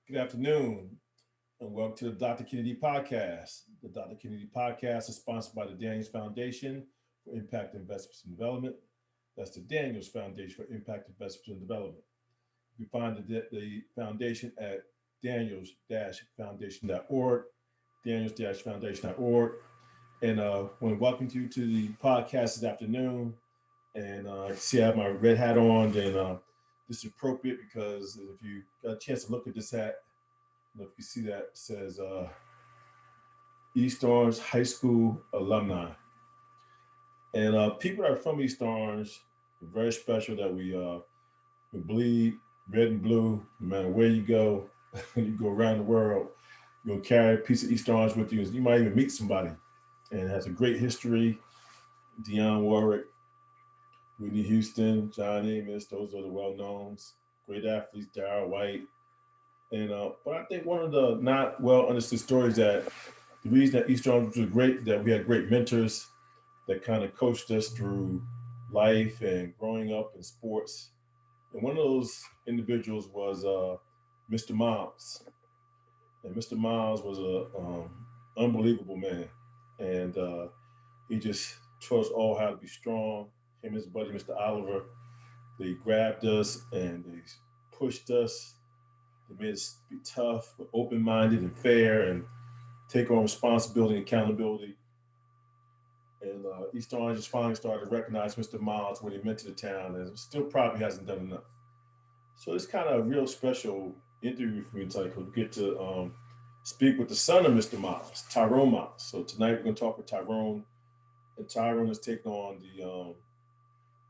Good afternoon, and welcome to the Dr. Kennedy Podcast. The Dr. Kennedy Podcast is sponsored by the Daniels Foundation for Impact Investments and Development. That's the Daniels Foundation for Impact Investments and Development. You can find the foundation at daniels-foundation.org, daniels-foundation.org. And I want to welcome you to the podcast this afternoon. And see, I have my red hat on, then this is appropriate because if you got a chance to look at this hat, if you see that, it says East Orange High School alumni. And people that are from East Orange are very special that we bleed red and blue, no matter where you go, you go around the world, you'll carry a piece of East Orange with you. You might even meet somebody. And it has a great history. Dionne Warwick, Whitney Houston, John Amos, those are the well-knowns. Great athletes, Darrell White. And but I think one of the not well understood stories that the reason that East Orange was great, that we had great mentors that kind of coached us through life and growing up in sports. And one of those individuals was Mr. Miles. And Mr. Miles was a unbelievable man. And he just taught us all how to be strong. Him and his buddy, Mr. Oliver, they grabbed us and they pushed us. They made us be tough, but open-minded and fair, and take on responsibility and accountability. And East Orange just finally started to recognize Mr. Miles, what he meant to the town, and still probably hasn't done enough. So it's kind of a real special interview for me to get to speak with the son of Mr. Miles, Tyrone Miles. So tonight we're going to talk with Tyrone, and Tyrone has taken on the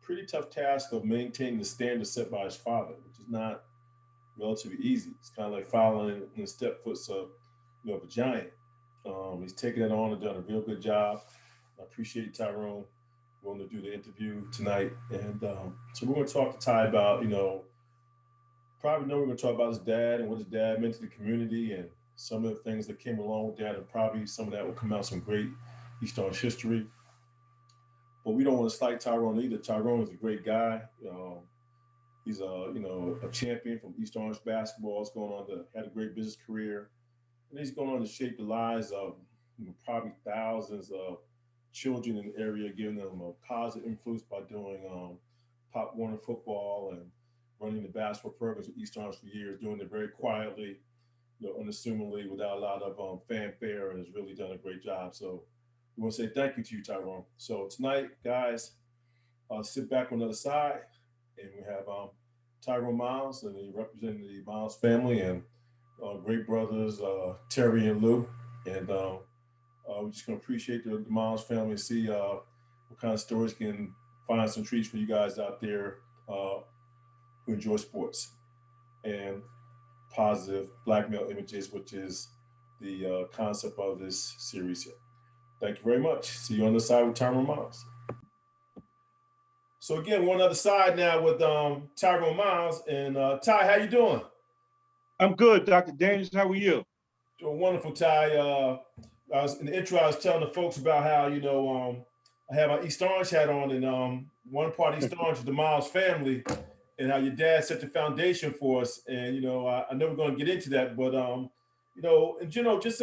pretty tough task of maintaining the standards set by his father, which is not relatively easy. It's kind of like following in the stepfootsteps of a giant. He's taken it on and done a real good job. I appreciate Tyrone willing to do the interview tonight. And so we're going to talk to Ty about, probably know we're going to talk about his dad and what his dad meant to the community and some of the things that came along with that, and probably some of that will come out some great East Orange history. But we don't want to slight Tyrone either. Tyrone is a great guy. He's a champion from East Orange basketball. He's going on to had a great business career, and he's going on to shape the lives of probably thousands of children in the area, giving them a positive influence by doing Pop Warner football and running the basketball programs at East Orange for years, doing it very quietly, unassumingly, without a lot of fanfare, and has really done a great job. So we want to say thank you to you, Tyrone. So tonight, guys, sit back on the other side, and we have Tyrone Miles, and he representing the Miles family, and great brothers Terry and Lou, and we're just gonna appreciate the Miles family and see what kind of stories can find some treats for you guys out there who enjoy sports and positive black male images, which is the concept of this series here. Thank you very much. See you on the side with Tyrone Miles. So again, we're on the other side now with Tyrone Miles. And Ty, how you doing? I'm good, Dr. Daniels. How are you? Doing wonderful, Ty. I was in the intro, I was telling the folks about how, I have my East Orange hat on, and one part of East Orange is the Miles family, and how your dad set the foundation for us. And, I know we're going to get into that, but, in general, just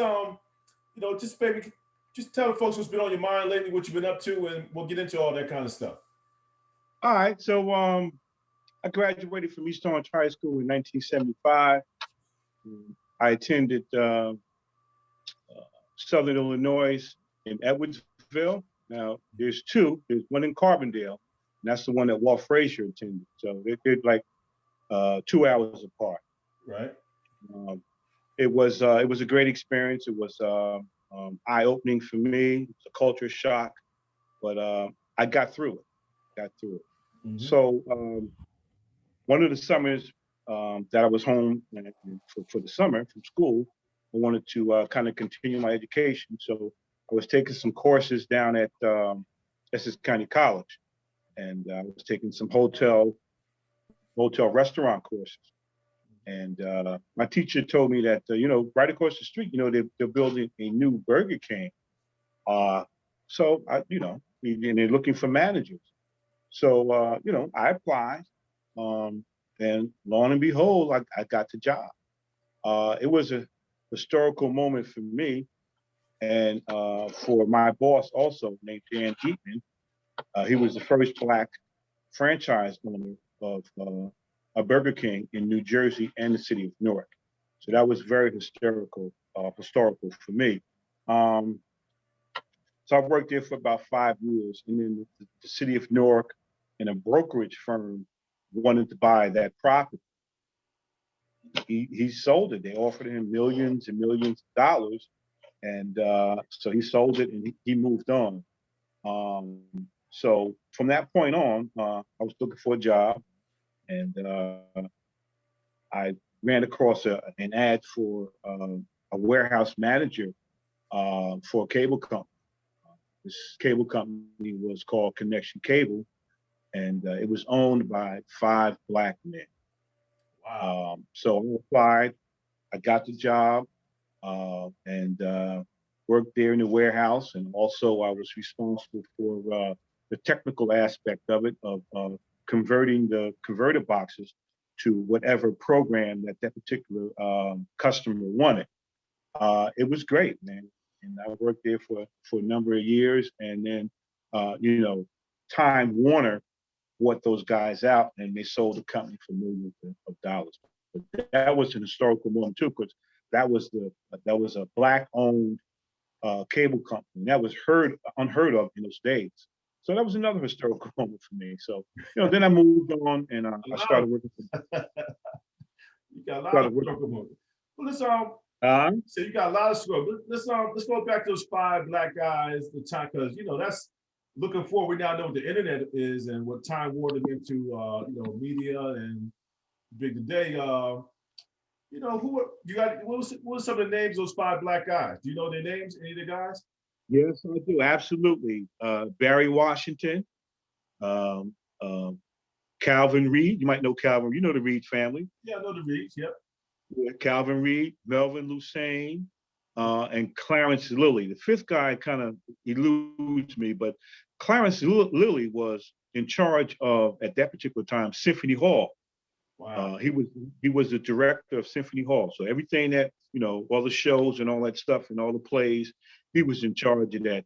maybe just tell the folks what's been on your mind lately, what you've been up to, and we'll get into all that kind of stuff. All right. So I graduated from East Orange High School in 1975. I attended Southern Illinois in Edwardsville. Now, there's two. There's one in Carbondale, and that's the one that Walt Frazier attended. So they're like 2 hours apart. Right. It was a great experience. It was eye-opening for me. It was a culture shock, but I got through it. Mm-hmm. So one of the summers that I was home for the summer from school, I wanted to kind of continue my education. So I was taking some courses down at Essex County College, and I was taking some hotel restaurant courses. And my teacher told me that, right across the street, they're building a new Burger King. So and they're looking for managers. So, I applied, and lo and behold, I got the job. It was a historical moment for me and for my boss also named Dan Heatman. He was the first Black franchise owner of a Burger King in New Jersey and the city of Newark. So that was very historical for me. Um, so I worked there for about 5 years, and then the city of Newark and a brokerage firm wanted to buy that property. He sold it. They offered him millions and millions of dollars, and so he sold it and he moved on. So from that point on, I was looking for a job, and I ran across an ad for a warehouse manager for a cable company. This cable company was called Connection Cable, and it was owned by 5 Black men. Wow. So I applied, I got the job, and worked there in the warehouse. And also I was responsible for the technical aspect of it, of converting the converter boxes to whatever program that particular customer wanted. It was great, man. And I worked there for a number of years. And then, Time Warner bought those guys out and they sold the company for millions of dollars. But that was an historical moment too, because that was a Black owned cable company. That was unheard of in those days. So that was another historical moment for me. So, then I moved on and I started working for. You got a lot of historical moments. Well, let's so you got a lot of struggle. Let's go back to those 5 Black guys, the time, because that's looking forward. We now know what the internet is and what Time Warner into media and big today. Who you got? What were some of the names of those 5 Black guys? Do you know their names? Any of the guys? Yes, I do. Absolutely. Barry Washington, um, Calvin Reed. You might know Calvin. You know the Reed family. Yeah, I know the Reeds. Yep. Yeah, Calvin Reed, Melvin Lucene, and Clarence Lilly. The 5th guy kind of eludes me, but Clarence Lilly was in charge of, at that particular time, Symphony Hall. Wow. He was the director of Symphony Hall. So everything that, all the shows and all that stuff and all the plays, he was in charge of that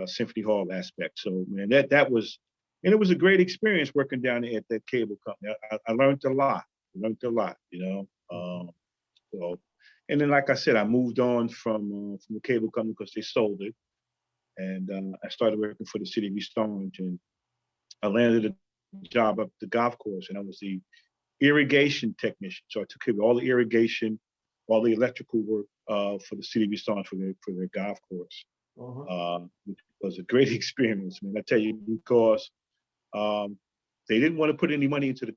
Symphony Hall aspect. So man, that was, and it was a great experience working down there at that cable company. I learned a lot. So, and then like I said, I moved on from the cable company because they sold it, and I started working for the city of eastorange, and I landed a job up the golf course, and I was the irrigation technician. So I took care of all the irrigation, all the electrical work for the city of eastorange for their golf course. Which was a great experience, man. I tell you, because they didn't want to put any money into the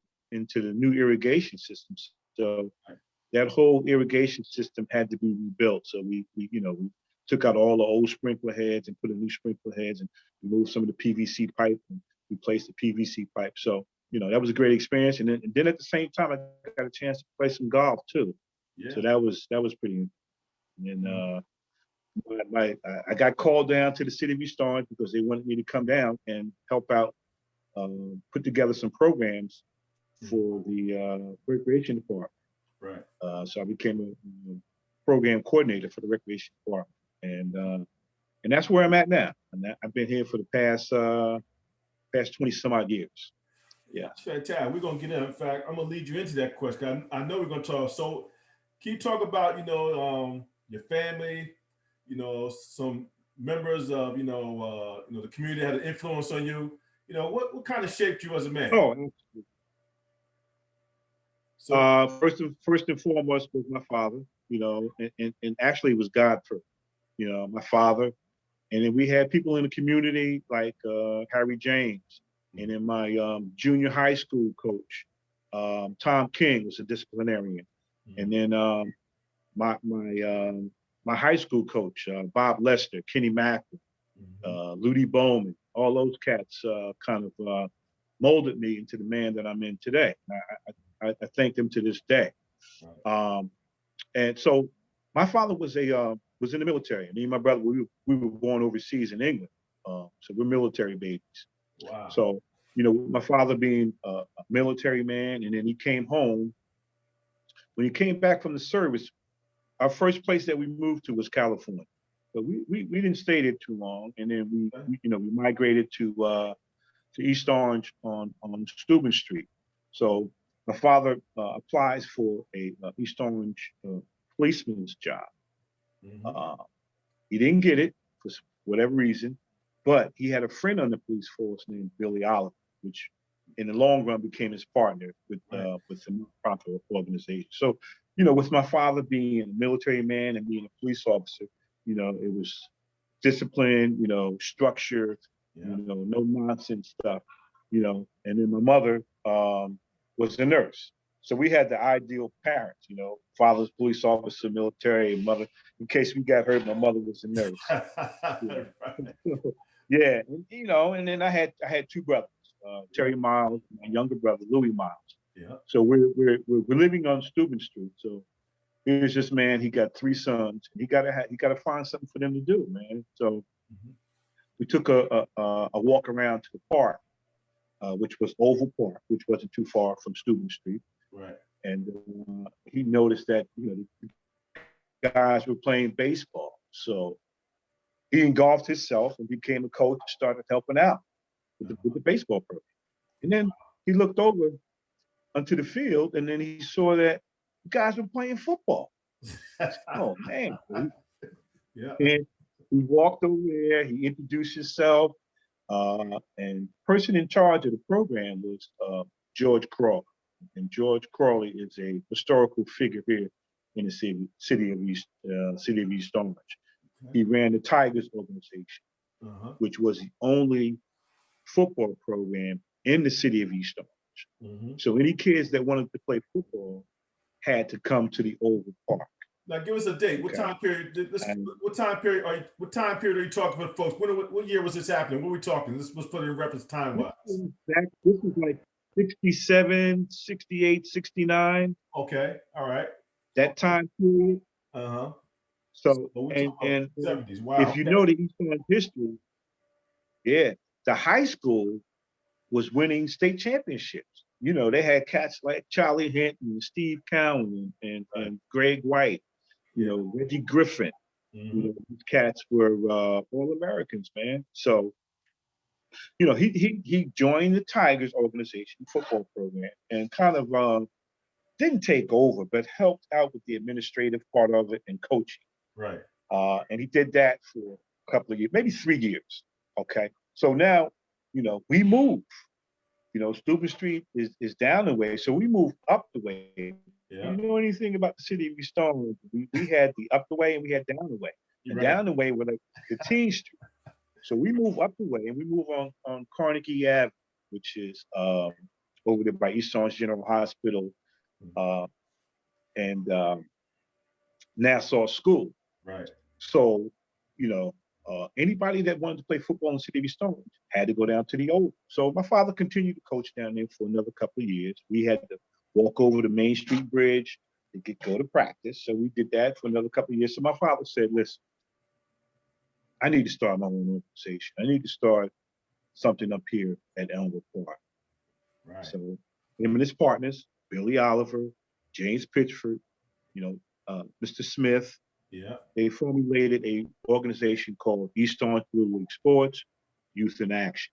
new irrigation systems. So that whole irrigation system had to be rebuilt. So we took out all the old sprinkler heads and put in new sprinkler heads and removed some of the PVC pipe and replaced the PVC pipe. So, that was a great experience. And then at the same time, I got a chance to play some golf too. Yeah. So that was pretty. And I got called down to the city of eastorange because they wanted me to come down and help out, put together some programs for the recreation department. Right. So I became a program coordinator for the recreation department, and that's where I'm at now. And I've been here for the past 20 some odd years. Yeah. That's fantastic. We're gonna get in. In fact, I'm gonna lead you into that question. I know we're gonna talk. So, can you talk about your family? Some members of the community had an influence on you. What kind of shaped you as a man? Oh, absolutely. So first and foremost was my father, and actually it was God first, my father. And then we had people in the community like Harry James, and then my junior high school coach, Tom King, was a disciplinarian. And then my high school coach, Bob Lester, Kenny Macker, Ludi Bowman, all those cats kind of molded me into the man that I'm in today. I thank them to this day. And so my father was in the military. Me and my brother, we were born overseas in England. So we're military babies. Wow. So, my father being a military man, and then he came home When he came back from the service, our first place that we moved to was California. But we didn't stay there too long, and then we migrated to East Orange on Steuben Street. So my father applies for a East Orange policeman's job. Mm-hmm. He didn't get it for whatever reason, but he had a friend on the police force named Billy Oliver, which in the long run became his partner with the nonprofit organization. So, with my father being a military man and being a police officer, it was discipline, structure, no nonsense stuff, and then my mother was a nurse. So we had the ideal parents, father's police officer, military, mother. In case we got hurt, my mother was a nurse. Yeah, and then I had two brothers, Terry Miles, and my younger brother Louis Miles. Yeah. So we're living on Steuben Street. So here's this man. He got three sons. He gotta find something for them to do, man. So we took a walk around to the park, which was Oval Park, which wasn't too far from Steuben Street. Right. And he noticed that the guys were playing baseball. So he engulfed himself and became a coach and started helping out with the baseball program. And then he looked over onto the field, and then he saw that guys were playing football. Oh man! Yeah. And he walked over there. He introduced himself, and the person in charge of the program was George Crawley. And George Crawley is a historical figure here in the city of East Orange. He ran the Tigers organization, which was the only football program in the city of East Orange. So any kids that wanted to play football had to come to the Oval Park. Now, give us a date. What time period? What time period are you talking about, folks? What year was this happening? What are we talking? Let's put it in reference time wise. This is like 67, 68, 69. Okay. All right. That time period. So and 70s. Wow. If you know the East Orange history, the high school was winning state championships. They had cats like Charlie Hinton, Steve Cowan, and Greg White, Reggie Griffin. These cats were all Americans, man. So, he joined the Tigers organization football program and kind of didn't take over, but helped out with the administrative part of it and coaching. Right. And he did that for a couple of years, maybe 3 years. Okay. So now, we moved. Steuben Street is down the way, so we moved up the way. Yeah. You know anything about the city of East Orange? We had the up the way and we had down the way. And down the way were like the Teen Street. So we move up the way and we move on Carnegie Ave, which is over there by East Orange General Hospital and Nassau School. Right. So, anybody that wanted to play football in the city of East Orange had to go down to the Oval. So my father continued to coach down there for another couple of years. We had to walk over the Main Street Bridge to go to practice. So we did that for another couple of years. So my father said, listen, I need to start my own organization. I need to start something up here at Elmwood Park. Right. So him and his partners, Billy Oliver, James Pitchford, Mr. Smith, they formulated a organization called East Orange Little League Sports, Youth in Action.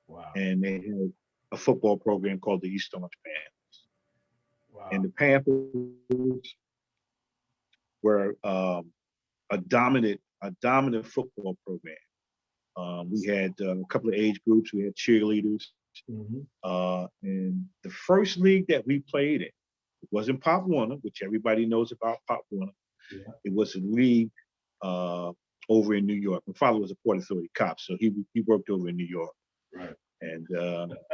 Wow. And they had a football program called the East Orange Panthers. Wow. And the Panthers were a dominant football program. We had a couple of age groups. We had cheerleaders. And the first league that we played in, it wasn't Pop Warner, which everybody knows about Pop Warner. Yeah. It was a league over in New York. My father was a Port Authority cop, so he worked over in New York. Right. And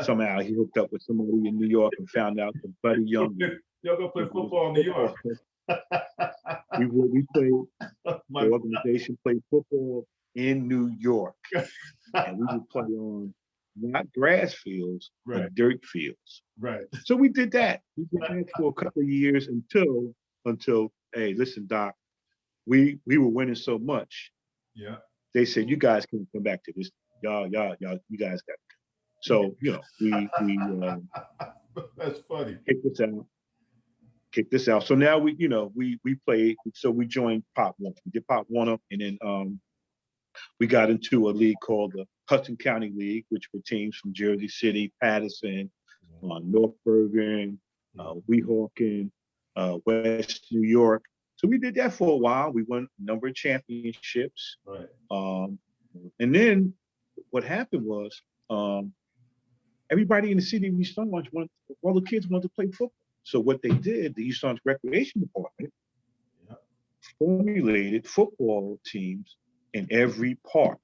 somehow he hooked up with somebody in New York and found out that Buddy Young. Y'all go play football in New York. We played, the organization played football in New York. And we would play on not grass fields, but dirt fields. Right. So we did that. We did that for a couple of years until hey, listen, Doc, we were winning so much. Yeah. They said, you guys can come back to this. Y'all, you guys got to come. So, we that's funny. Kicked us out. kick this out. So now we played. So we joined Pop One. We did Pop One up, and then we got into a league called the Hudson County League, which were teams from Jersey City, Patterson, North Bergen, Weehawken, West New York. So we did that for a while. We won a number of championships. Right. And then what happened was everybody in the city of East Orange all the kids wanted to play football. So what they did, the East Orange Recreation Department formulated football teams in every park.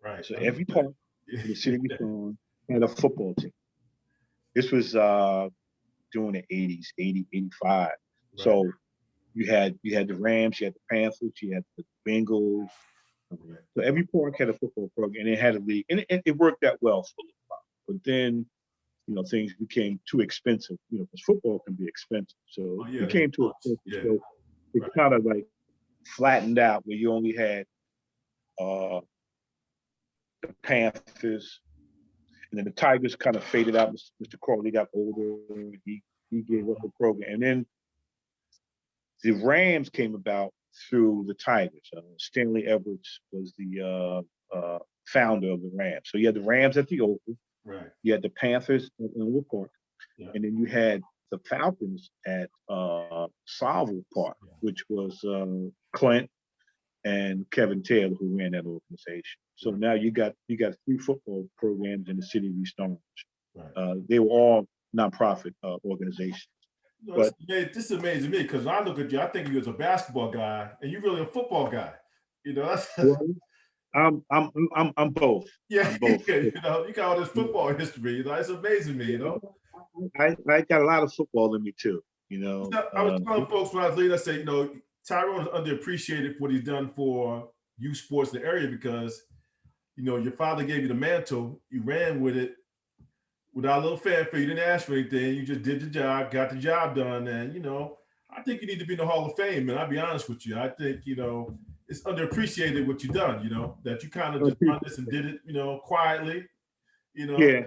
Right. So every park in the city of East Orange had a football team. This was during the 80s, 80, 85. Right. So you had the Rams, you had the Panthers, you had the Bengals. Right. So every park had a football program, and it had a league, and it worked out well for a little while. But then, things became too expensive, because football can be expensive. So it became too expensive. Yeah. So it kind of like flattened out where you only had the Panthers, and then the Tigers kind of faded out. Mr. Crawley got older, and he gave up the program. And then the Rams came about through the Tigers. Stanley Edwards was the founder of the Rams. So you had the Rams at the Oval. Right. You had the Panthers in Wood Park. Yeah. And then you had the Falcons at Salvo Park, which was Clint and Kevin Taylor, who ran that organization. So now you got 3 football programs in the city of East Orange. Right. They were all nonprofit organizations. But this is amazing to me, because when I look at you, I think you as a basketball guy, and you're really a football guy. That's well, I'm both. Yeah, I'm both. You got all this football history. It's amazing to me. I got a lot of football in me too. I was telling folks when I was leaving, I said, Tyrone is underappreciated for what he's done for youth sports in the area, because your father gave you the mantle, you ran with it without a little fanfare. You didn't ask for anything. You just did the job, got the job done. And, I think you need to be in the Hall of Fame. And I'll be honest with you. I think, it's underappreciated what you've done, that you kind of just done this and did it, quietly, Yeah.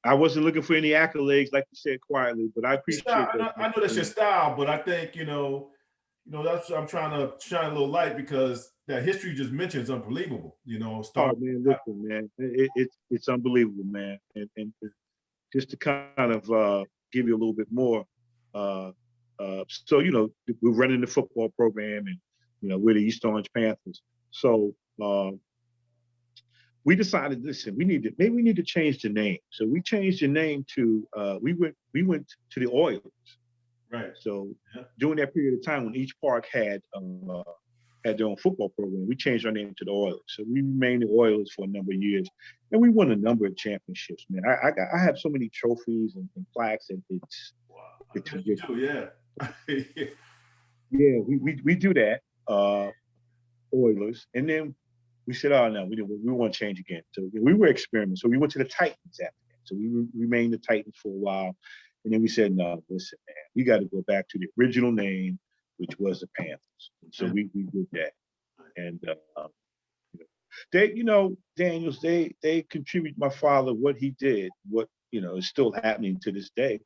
I wasn't looking for any accolades, like you said, quietly, but I appreciate that. I know that's your style, but I think, that's what I'm trying to shine a little light, because that history you just mentioned is unbelievable, Oh, man, listen, man. It's unbelievable, man. And just to kind of give you a little bit more, so, we're running the football program, and, we're the East Orange Panthers. So we decided, listen, we need to change the name. So we changed the name to, we went to the Oilers. Right. So during that period of time when each park had their own football program, we changed our name to the Oilers. So we remained the Oilers for a number of years, and we won a number of championships, man. I have so many trophies and plaques, and it's ridiculous. Yeah, we do that, Oilers, and then we said, oh no, we want to change again. So we were experimenting. So we went to the Titans after that. So we remained the Titans for a while, and then we said, no, listen, man, we got to go back to the original name, which was the Panthers. And so we did that, and they, Daniels, they contribute my father what he did, what is still happening to this day.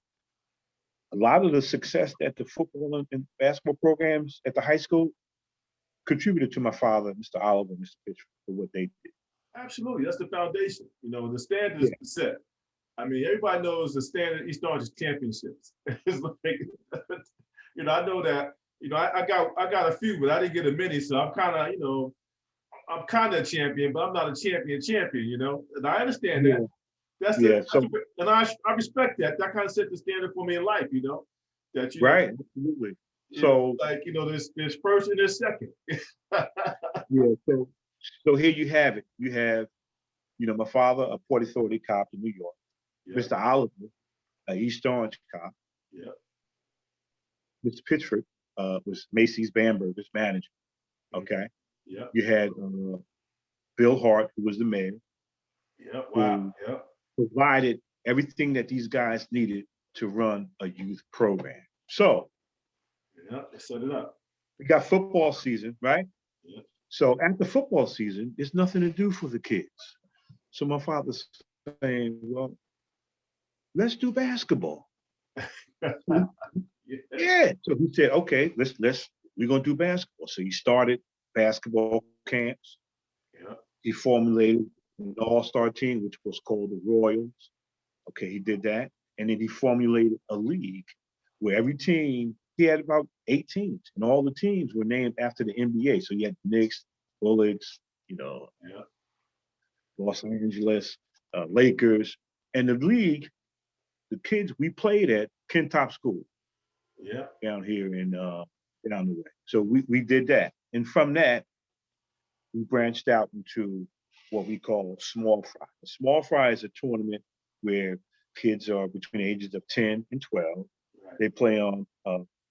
A lot of the success that the football and basketball programs at the high school contributed to my father, Mr. Oliver, Mr. Pitcher, for what they did. Absolutely, that's the foundation. The standard is set. I mean, everybody knows the standard East Orange is championships. It's like, I know that. I got a few, but I didn't get a many, so I'm kind of a champion, but I'm not a champion. And I understand that. And I respect that. That kind of set the standard for me in life. That right, absolutely. So there's first and there's second. Yeah. So here you have it. You have, my father, a Port Authority cop in New York. Yeah. Mr. Oliver, an East Orange cop. Yeah. Mr. Pitchford was Macy's Bamberger's manager. Okay. Yeah. You had Bill Hart, who was the mayor. Yeah. Wow. Yeah. Provided everything that these guys needed to run a youth program. So they set it up. We got football season, right? Yeah. So after football season, there's nothing to do for the kids. So my father's saying, well, let's do basketball. Yeah. So he said, okay, we're gonna do basketball. So he started basketball camps. Yeah. He formulated an all-star team, which was called the Royals. Okay, he did that. And then he formulated a league where every team, he had about 8 teams, and all the teams were named after the NBA. So you had the Knicks, Bullets, Yeah. Los Angeles, Lakers. And the league, the kids, we played at Kentop School. Yeah. Down here in down the way. So we did that. And from that, we branched out into what we call small fry. A small fry is a tournament where kids are between the ages of 10 and 12. Right. They play on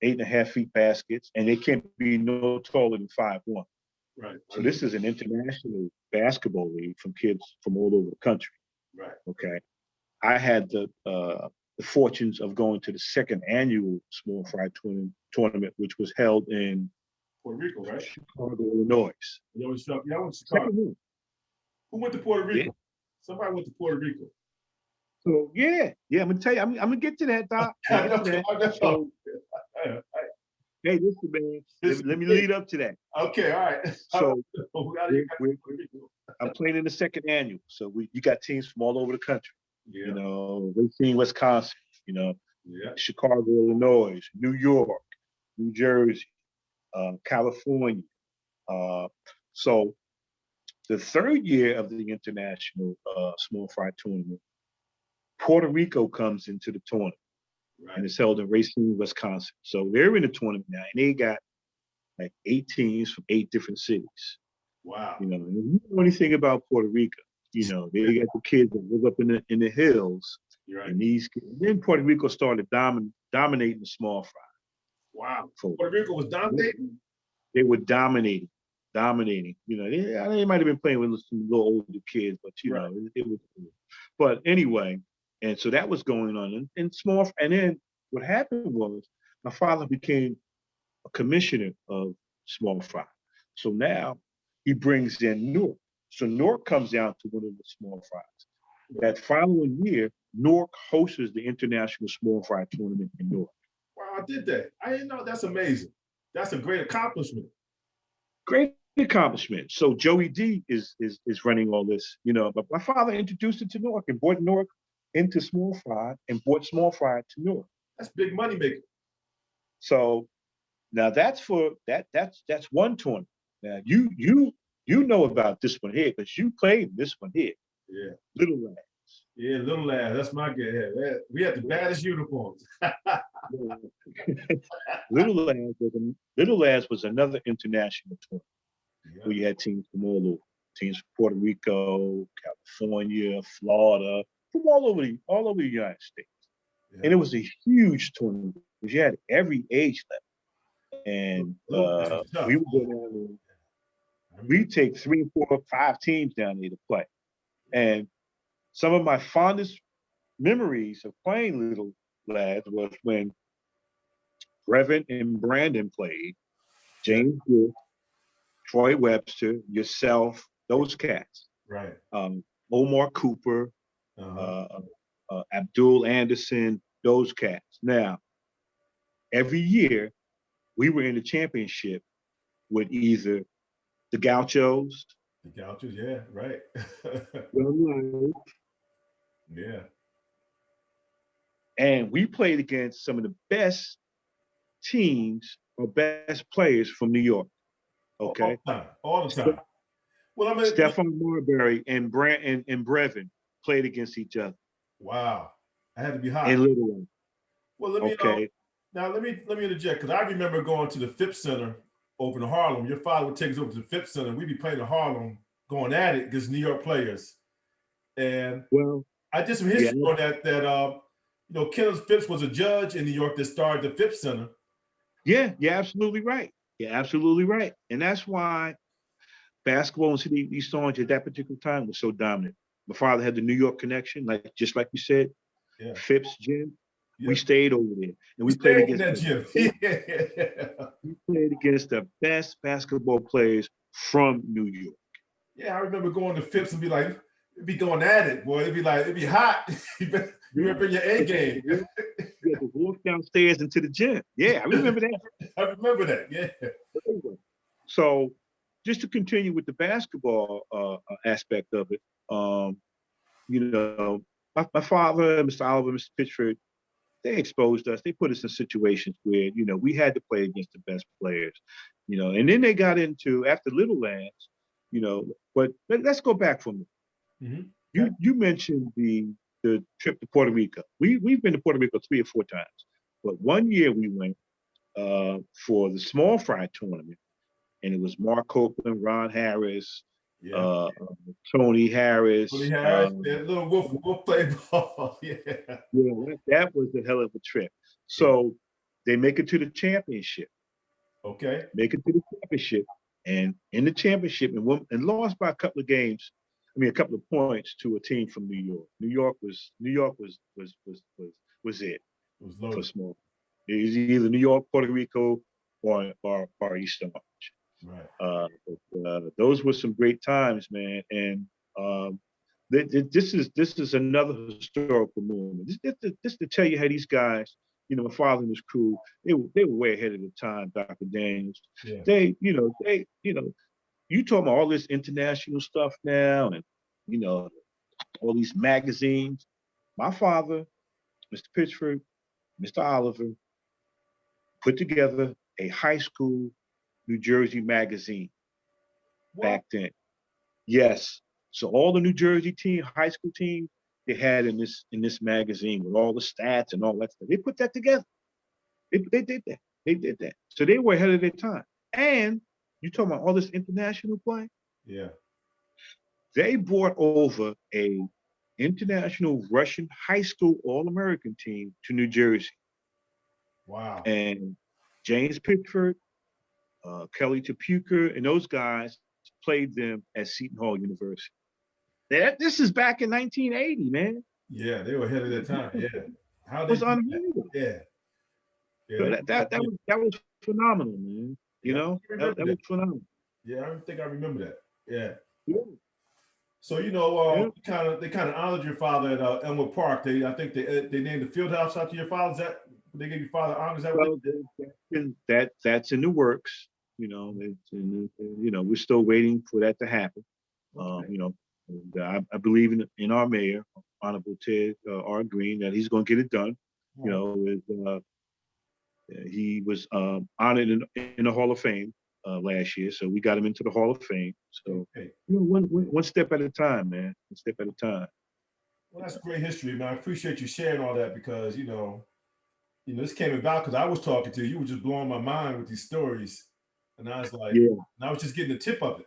8.5 feet baskets, and they can't be no taller than 5'1". Right. So this is an international basketball league from kids from all over the country. Right. Okay. I had the fortunes of going to the second annual small fry tournament, which was held in Puerto Rico, right? Chicago, Illinois. Yeah, I went to Chicago. Who went to Puerto Rico? Yeah. Somebody went to Puerto Rico. So yeah, I'm gonna tell you, I'm gonna get to that, Doc. So, hey, listen, man. Let me lead up to that. Okay, all right. So I'm playing in the second annual. So you got teams from all over the country. Yeah. Racine, Wisconsin, Chicago, Illinois, New York, New Jersey, California. So the third year of the international small fry tournament, Puerto Rico comes into the tournament. Right. And it's held in Racine, Wisconsin. So they're in the tournament now, and they got like 8 teams from 8 different cities. Wow. And if you know anything about Puerto Rico, they got the kids that live up in the hills. Right. And then Puerto Rico started dominating the small fry. Wow. Puerto Rico was dominating? They were dominating. They might have been playing with some little older kids, but it was. But anyway, and so that was going on in small. And then what happened was my father became a commissioner of small fry. So now he brings in Newark. So Newark comes down to one of the small fries. That following year, Newark hosts the International Small Fry Tournament in Newark. Wow, I did that. I didn't know. That's amazing. That's a great accomplishment. Great accomplishment. So Joey D is running all this, but my father introduced it to Newark and brought Newark into small fry and brought small fry to Newark. That's big money maker. So now that's one tournament. Now you know about this one here because you played this one here. Yeah. Little Lads. Yeah, Little Lads. That's my good head. We had the baddest uniforms. Little Lads was another international tournament where you had teams from all over. Teams from Puerto Rico, California, Florida, from all over the United States. Yeah. And it was a huge tournament because you had every age level. And we would go down there. We'd take 3, 4, 5 teams down there to play. And some of my fondest memories of playing Little Lads was when Brevin and Brandon played, James Wood, Troy Webster, yourself, those cats. Right. Omar Cooper, Abdul Anderson, those cats. Now, every year we were in the championship with either the Gauchos. The Gauchos, yeah, right. Yeah. And we played against some of the best teams or best players from New York. Okay. All the time. Well, I mean, Stephon Marbury and Brevin played against each other. Wow. I had to be hot. In Little League. Well, let me interject because I remember going to the Phipps Center over in Harlem. Your father would take us over to the Phipps Center. We'd be playing in Harlem, going at it against New York players. And I did some history on that. Kenneth Phipps was a judge in New York that started the Phipps Center. Yeah, you're absolutely right. You're absolutely right. And that's why basketball in City East Orange at that particular time was so dominant. My father had the New York connection, just like you said, Phipps gym. Yeah. We stayed over there, and we played against that gym. We played against the best basketball players from New York. Yeah, I remember going to Phipps and be going at it, boy. It'd be hot. You better bring your A game. You had to walk downstairs into the gym. Yeah, I remember that. I remember that. Yeah. So just to continue with the basketball aspect of it, you know, my father, Mr. Oliver, Mr. Pitchford, they exposed us. They put us in situations where, you know, we had to play against the best players, you know, and then they got into, after Little Lands, you know, but let's go back for a minute. Mm-hmm. Okay. You mentioned the trip to Puerto Rico. We've been to Puerto Rico 3 or 4 times, but one year we went for the small fry tournament, and it was Mark Copeland, Ron Harris, Yeah. Tony Harris. Tony Harris, that little wolf play ball. Yeah. Yeah, that was a hell of a trip. So they make it to the championship. Okay. Make it to the championship, and in the championship, and lost by a couple of games. I mean, a couple of points to a team from New York. New York was it It was for loaded. small. It was either New York, Puerto Rico, or eastorange. Right. Those were some great times, man. And this is another historical moment. This to tell you how these guys, you know, my father and his crew, they were way ahead of the time. Dr. Daniels, Yeah. you talking about all this international stuff now, and you know, all these magazines. My father, Mr. Pitchford, Mr. Oliver, put together a high school New Jersey magazine back then. Yes. So all the New Jersey team, high school team, they had in this magazine with all the stats and all that stuff. They put that together. They did that. They did that. So they were ahead of their time. And you talking about all this international play? Yeah. They brought over a international Russian high school All-American team to New Jersey. Wow. And James Pickford, Kelly Tapuka, and those guys played them at Seton Hall University. This is back in 1980, man. Yeah, they were ahead of their time. Yeah. How It they was do unreal. that? Yeah. Yeah. So that was phenomenal, man. You Yeah. know, I that remember was that. phenomenal. Yeah, I think I remember that. Yeah. Yeah. So you know, Yeah. they kind of honored your father at Elmwood Park. I think they named the field house after your father. Is that they gave your father honors? Is that what Well, that's in the works. You know, you know, we're still waiting for that to happen. Okay. You know, and I believe in our mayor, Honorable Ted R. Green, that he's going to get it done. You Right. know, he was honored in the Hall of Fame last year, so we got him into the Hall of Fame. So, Okay. you know, one step at a time, man. One step at a time. Well, that's great history, man. I appreciate you sharing all that because this came about because I was talking to you. You were just blowing my mind with these stories, and I was like, Yeah, and I was just getting the tip of it.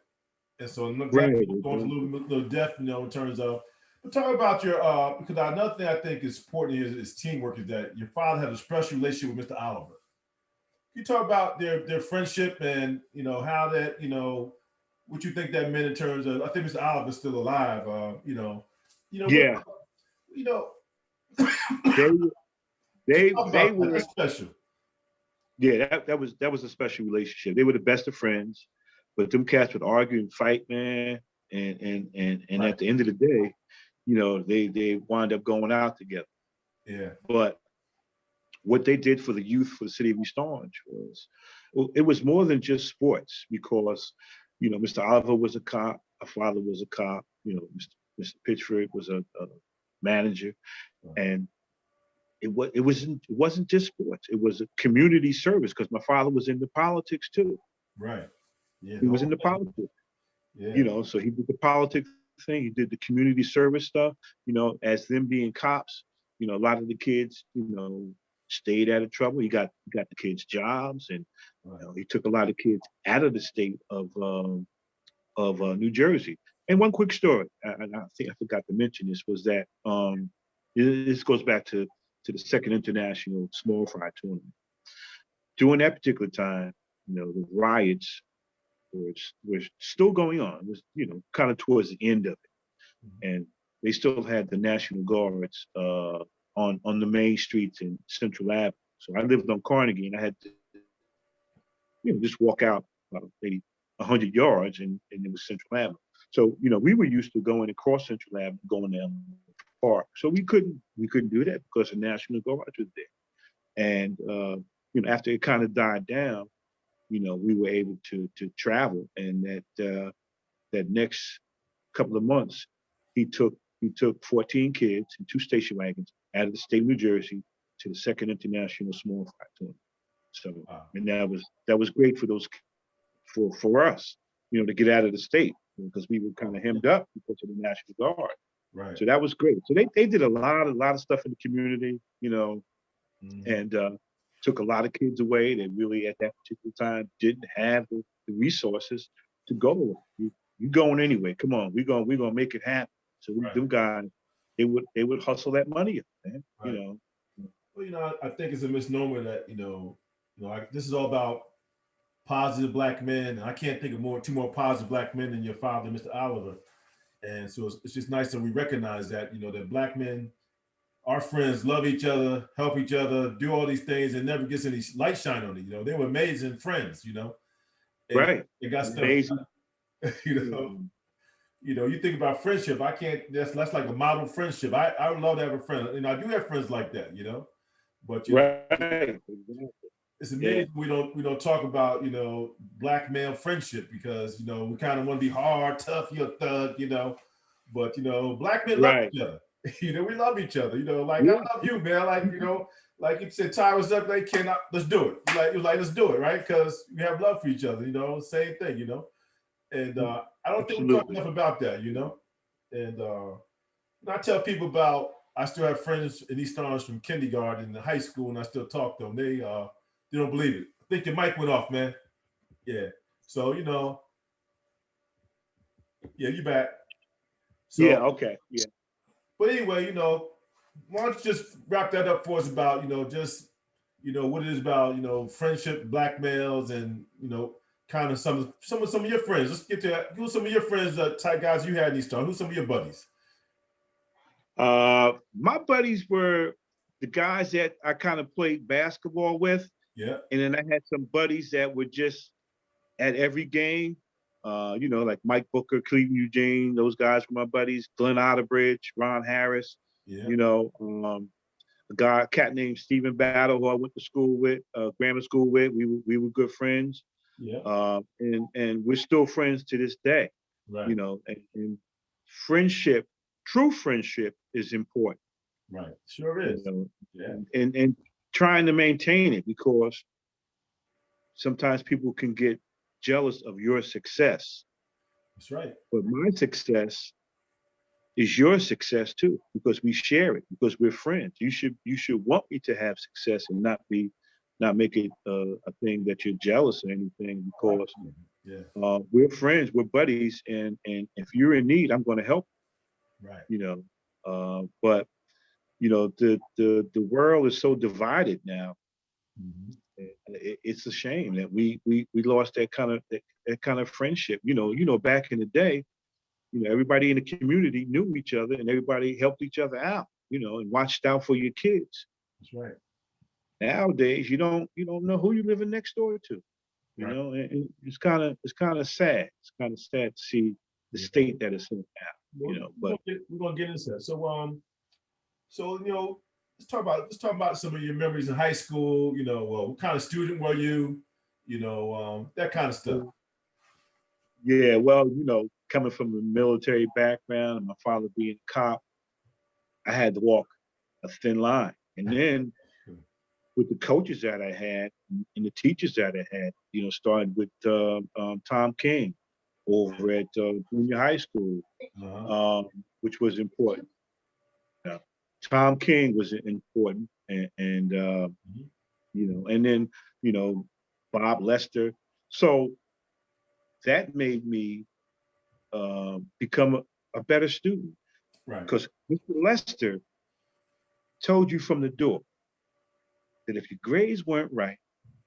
And so I'm glad right. you going into a little depth, in terms of. But talk about your because another thing I think is important is teamwork. Is that your father had a special relationship with Mr. Oliver. You talk about their friendship and how that what you think that meant in terms of. I think Mr. Oliver's still alive. What Yeah, you know. they Just they talk they about that. were. That's special. Yeah, that was a special relationship. They were the best of friends, but them cats would argue and fight, man. And Right. at the end of the day, you know, they wind up going out together. Yeah. But what they did for the youth for the city of East Orange was, well, it was more than just sports because, you know, Mr. Oliver was a cop, my father was a cop, you know, Mr. Pitchford was a manager, Right. and it wasn't just sports. It was a community service because my father was into politics too. Right. Yeah. He The was whole into thing. politics, Yeah. you know, so he did the politics thing. He did the community service stuff, you know, as them being cops, you know, a lot of the kids, you know, stayed out of trouble. He got the kids jobs, and Right. you know, he took a lot of kids out of the state of New Jersey. And one quick story, and I think I forgot to mention this, was that this goes back to the second international small fry tournament. During that particular time, you know, the riots were still going on. It was, you know, kind of towards the end of it, Mhm. and they still had the National Guards on the main streets in Central Avenue. So I lived on Carnegie, and I had to, you know, just walk out maybe 100 yards, and it was Central Avenue. So you know, we were used to going across Central Avenue, going down the park. So we couldn't do that because the National Guards was there. And after it kind of died down, we were able to travel. And that next couple of months, he took 14 kids and 2 station wagons out of the state of New Jersey to the Second International Small Fry Tournament. So, and that was great for for us, to get out of the state, because we were kind of hemmed up because of the National Guard. Right. So that was great. So they did a lot of stuff in the community, and took a lot of kids away that really at that particular time didn't have the resources to go away. You going anyway? Come on, we're gonna make it happen. So them guys, they would hustle that money up, man. Right. Well, I think it's a misnomer that this is all about positive black men, and I can't think of two more positive black men than your father, Mr. Oliver. And so it's just nice that we recognize that that black men, our friends, love each other, help each other, do all these things, and never gets any light shine on it. They were amazing friends. And right? They got amazing. You think about friendship. I can't. That's like a model friendship. I would love to have a friend, and I do have friends like that. But right. It's amazing we don't talk about black male friendship, because we kind of want to be hard, tough, you're a thug, but black men love each other. We love each other. Like I love you, man. Like you said, Tyrone up, like let's do it. Like let's do it, right? Because we have love for each other. Same thing. And I don't think we talk enough about that. And I tell people about. I still have friends in East Orange from kindergarten and high school, and I still talk to them. They don't believe it. I think your mic went off, man. Yeah. So yeah, you back. So, yeah. Okay. Yeah. But anyway, why don't you just wrap that up for us about just what it is about friendship, black males, and kind of some of your friends. Let's get to that. Who are some of your friends, type guys you had in East Orange? Who's some of your buddies? My buddies were the guys that I kind of played basketball with. Yeah. And then I had some buddies that were just at every game. Like Mike Booker, Cleveland Eugene, those guys were my buddies. Glenn Otterbridge, Ron Harris. Yeah. A cat named Stephen Battle, who I went to school with, grammar school with. We were good friends. Yeah. And we're still friends to this day. Right. And friendship, true friendship, is important. Right. Sure is. Yeah. And trying to maintain it, because sometimes people can get jealous of your success. That's right. But my success is your success too, because we share it, because we're friends. You should want me to have success and not make it a thing that you're jealous or anything, because we're friends, we're buddies, and if you're in need, I'm going to help. Right. But the world is so divided now. Mm-hmm. It's a shame that we lost that kind of friendship. Back in the day, everybody in the community knew each other, and everybody helped each other out, and watched out for your kids. That's right. Nowadays, you don't know who you're living next door to. And it's kind of sad. It's kind of sad to see the state that it's in now. But we're gonna get into that. So let's talk about some of your memories in high school. What kind of student were you? That kind of stuff. Yeah, well, coming from a military background and my father being a cop, I had to walk a thin line. And then with the coaches that I had and the teachers that I had, starting with Tom King over at junior high school, which was important. Tom King was important, and and then Bob Lester. So that made me become a better student, right? Because Mr. Lester told you from the door that if your grades weren't right,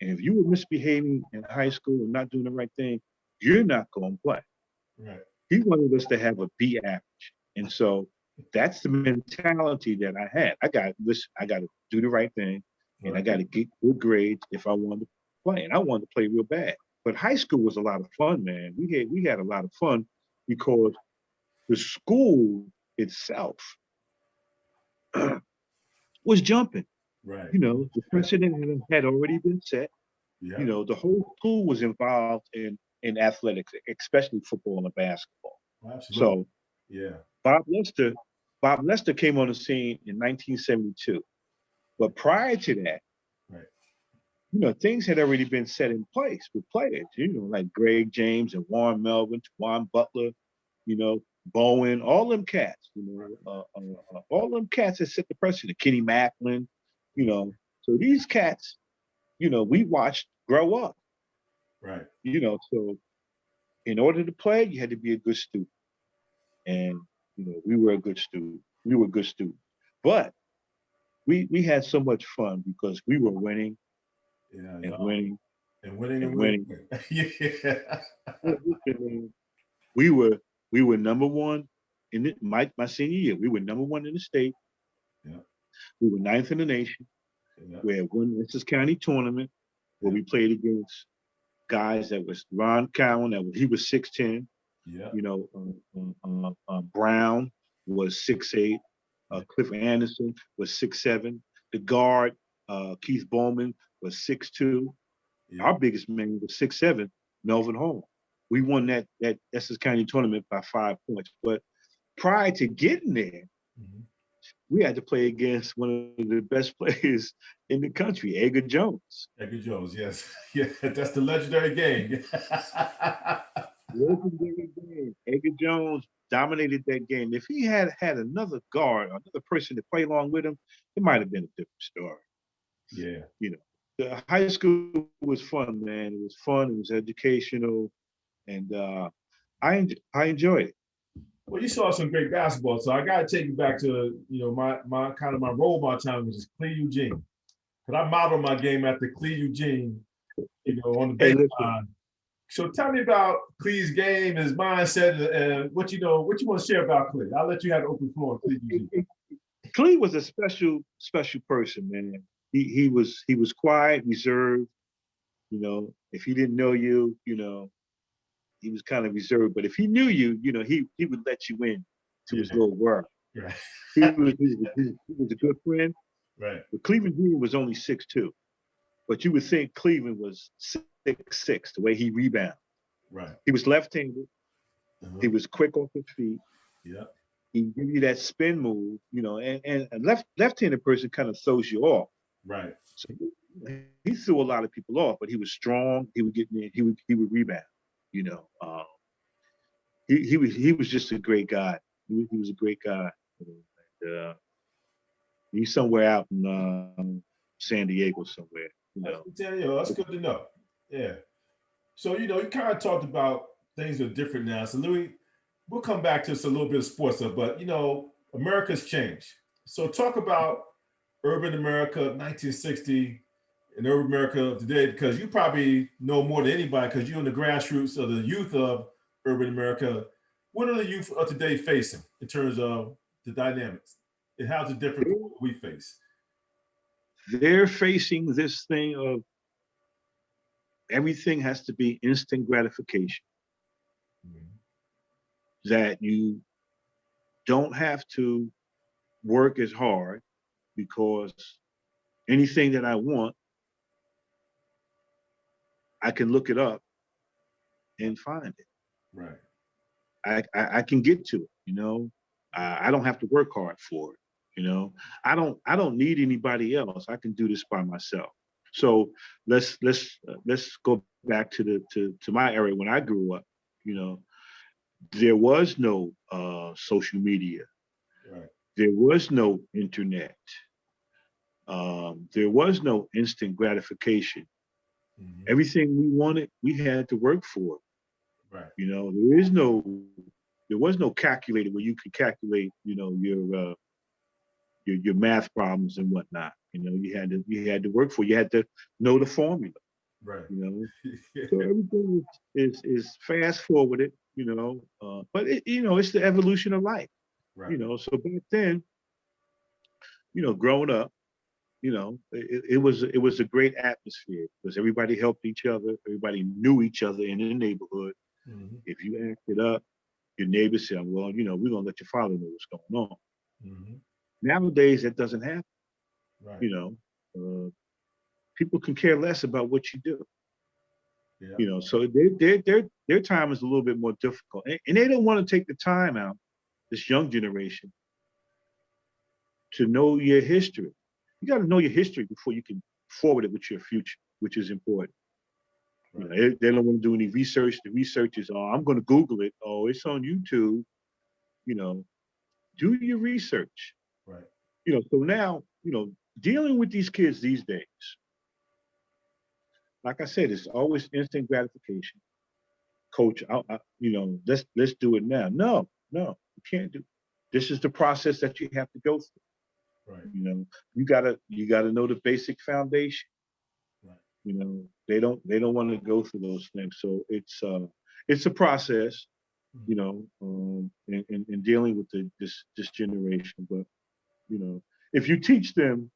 and if you were misbehaving in high school and not doing the right thing, you're not going to play. Right. He wanted us to have a B average, and so that's the mentality that I had. I got to do the right thing, and I got to get good grades if I wanted to play. And I wanted to play real bad. But high school was a lot of fun, man. We had a lot of fun because the school itself was jumping. Right. The precedent had already been set. Yeah. The whole school was involved in athletics, especially football and basketball. Absolutely. So Yeah. Bob Lester, Bob Lester came on the scene in 1972. But prior to that, Right. things had already been set in place with players, like Greg James and Warren Melvin, Juwan Butler, you know, Bowen, all them cats, all them cats that set the precedent. Kenny Macklin, you know. So these cats, we watched grow up, Right. So in order to play, you had to be a good student. And, we were a good student. We were good students. But we had so much fun because we were winning Yeah. and Yeah. winning And winning and and winning. winning. Yeah. We were we were number one in my senior year. We were number one in the state. Yeah. We were ninth in the nation. Yeah. We had one Essex County tournament where Yeah. we played against guys that was Ron Cowan, he was 6'10". Yeah. Brown was 6'8". Yeah. Cliff Anderson was 6'7". The guard, Keith Bowman, was 6'2". Yeah. Our biggest man was 6'7", Melvin Hall. We won that Essex County tournament by 5 points. But prior to getting there, Mm-hmm. we had to play against one of the best players in the country, Edgar Jones. Edgar Jones, yes. Yeah, that's the legendary game. Legendary game. Edgar Jones dominated that game. If he had had another guard, another person to play along with him, it might have been a different story. Yeah. The high school was fun, man. It was fun. It was educational, and I enjoyed it. Well, you saw some great basketball, so I got to take you back to my kind of my role model time, which is Clee Eugene, because I modeled my game after Clee Eugene, on Hey, the listen. baseline. So tell me about Clee's game, his mindset, and what you want to share about Clee. I'll let you have the open floor, Clee Eugene. Clee was a special person, man. He was quiet, reserved. If he didn't know you, he was kind of reserved. But if he knew you, he would let you in to his Yeah. little world. Right. He was a good friend. Right. But Cleveland Green was only 6'2". But you would think Cleveland was 6'6", the way he rebounded. Right. He was left-handed. Uh-huh. He was quick off his feet. Yeah. He give you that spin move, and a left-handed person kind of throws you off. Right. So he threw a lot of people off, but he was strong. He would get in. He would rebound. He was just a great guy. He was a great guy. And, he's somewhere out in San Diego somewhere. That's good to know. Yeah. So you kind of talked about things are different now. So Louis, we'll come back to this a little bit of sports stuff, but America's changed. So talk about urban America of 1960 and urban America of today, because you probably know more than anybody because you're in the grassroots of the youth of urban America. What are the youth of today facing in terms of the dynamics? And how's it different from what we face? They're facing this thing of everything has to be instant gratification. Mm-hmm. That you don't have to work as hard because anything that I want, I can look it up and find it. Right. I can get to it. I don't have to work hard for it. I don't need anybody else. I can do this by myself. So let's go back to my area when I grew up. There was no social media. Right. There was no internet. There was no instant gratification. Mm-hmm. Everything we wanted, we had to work for it. Right. There was no calculator where you could calculate, your math problems and whatnot. You had to work for it. You had to know the formula. Right. So everything is fast forwarded. But it's the evolution of life. Right. So back then, growing up, it was a great atmosphere because everybody helped each other. Everybody knew each other in the neighborhood. Mm-hmm. If you acted up, your neighbors said, well, we're going to let your father know what's going on. Mm-hmm. Nowadays, that doesn't happen. Right. people can care less about what you do. Yeah. So their time is a little bit more difficult, and they don't want to take the time out, this young generation, to know your history. You got to know your history before you can forward it with your future, which is important. Right. They don't want to do any research. The research is, oh, I'm going to Google it. Oh, it's on YouTube. Do your research. Right. So now, dealing with these kids these days, like I said, it's always instant gratification. Coach, let's do it now. No, you can't do. This is the process that you have to go through. Right. You gotta know the basic foundation. Right. They don't want to go through those things. So it's a process, in dealing with this generation. But if you teach them,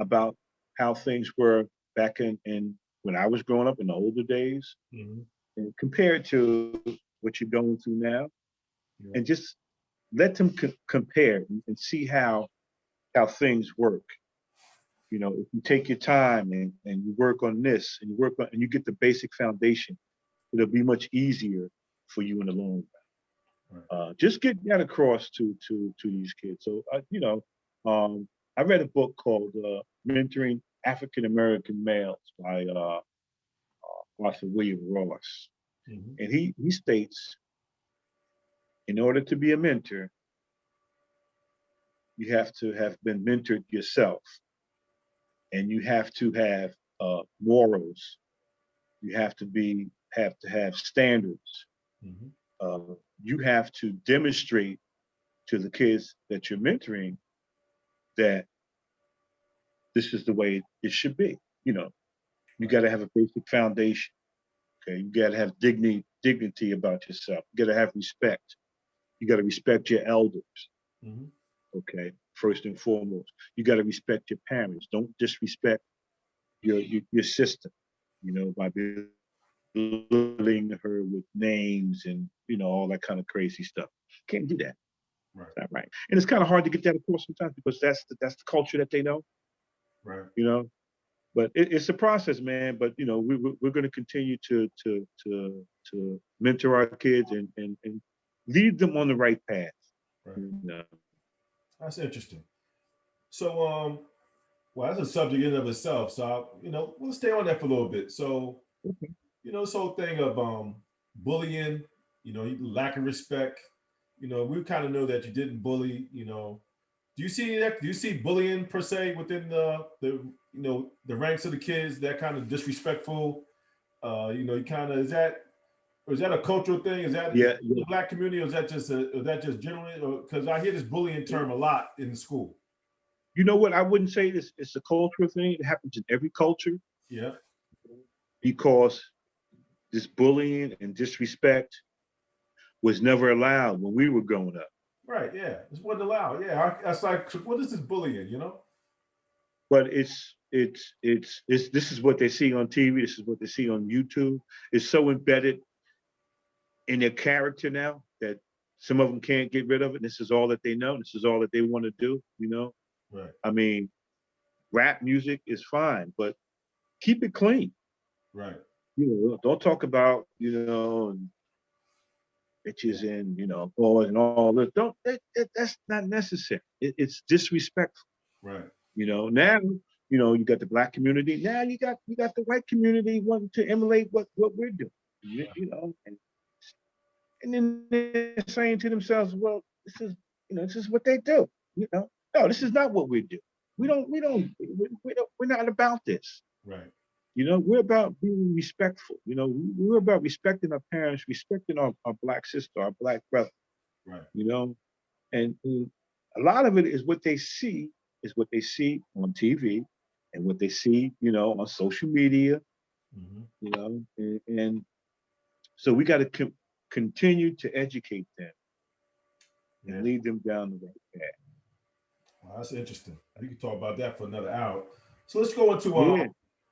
about how things were back in when I was growing up in the older days, Mm-hmm. and compared to what you're going through now, Yeah. and just let them compare and see how things work. If you take your time and you work on this and you get the basic foundation, it'll be much easier for you in the long run. Right. Just get that across to these kids. So I read a book called Mentoring African American Males by Arthur William Ross, Mm-hmm. and he states, in order to be a mentor, you have to have been mentored yourself, and you have to have morals. You have to have standards. Mm-hmm. You have to demonstrate to the kids that you're mentoring that this is the way it should be. You got to have a basic foundation. Okay, you got to have dignity about yourself. You got to have respect. You got to respect your elders. Mm-hmm. Okay, first and foremost, you got to respect your parents. Don't disrespect your sister. By belittling her with names and all that kind of crazy stuff. Can't do that. Right. Not right. And it's kind of hard to get that across sometimes because that's the culture that they know. Right. But it's a process, man. But we're going to continue to mentor our kids and lead them on the right path. Right. That's interesting. So, well, that's a subject in and of itself. So, we'll stay on that for a little bit. So, this whole thing of bullying, lack of respect. We kind of know that you didn't bully. Do you see that? Do you see bullying per se within the ranks of the kids? That kind of disrespectful. You kind of is that a cultural thing? Is that Yeah. the Black community, or is that just generally? Because I hear this bullying term a lot in school. You know what? I wouldn't say it's a cultural thing. It happens in every culture. Yeah. Because this bullying and disrespect was never allowed when we were growing up. Right. Yeah. This wasn't allowed. Yeah. That's like, what is this bullying? But it's this is what they see on TV. This is what they see on YouTube. It's so embedded in their character now that some of them can't get rid of it. This is all that they know. This is all that they want to do. Right. I mean, rap music is fine, but keep it clean. Right. Don't talk about and bitches and boys and all this. Don't that's not necessary. It's disrespectful. Right. Now you got the Black community. Now you got the white community wanting to emulate what we're doing. And then they're saying to themselves, well, this is what they do. No, this is not what we do. We're not about this. Right. We're about being respectful. We're about respecting our parents, respecting our Black sister, our Black brother. Right. And a lot of it is what they see on TV and what they see, on social media. Mm-hmm. And so we got to continue to educate them and lead them down the right path. Well, that's interesting. We can talk about that for another hour. So let's go into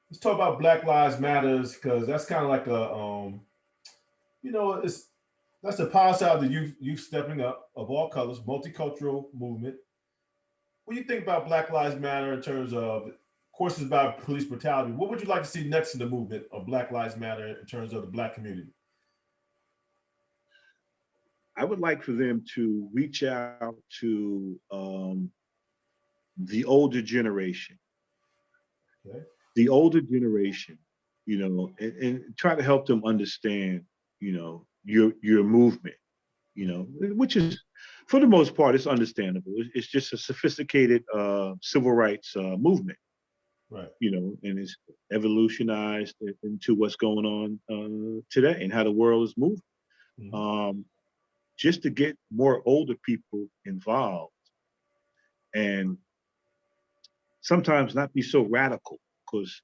let's talk about Black Lives Matters, because that's kind of like that's the power side of the youth stepping up, of all colors, multicultural movement. What do you think about Black Lives Matter in terms of courses about police brutality? What would you like to see next in the movement of Black Lives Matter in terms of the Black community? I would like for them to reach out to the older generation, Okay. the older generation, and try to help them understand, your movement, which is, for the most part, it's understandable. It's just a sophisticated civil rights movement, Right. and it's evolutionized into what's going on today and how the world is moving. Mm-hmm. Just to get more older people involved and sometimes not be so radical, because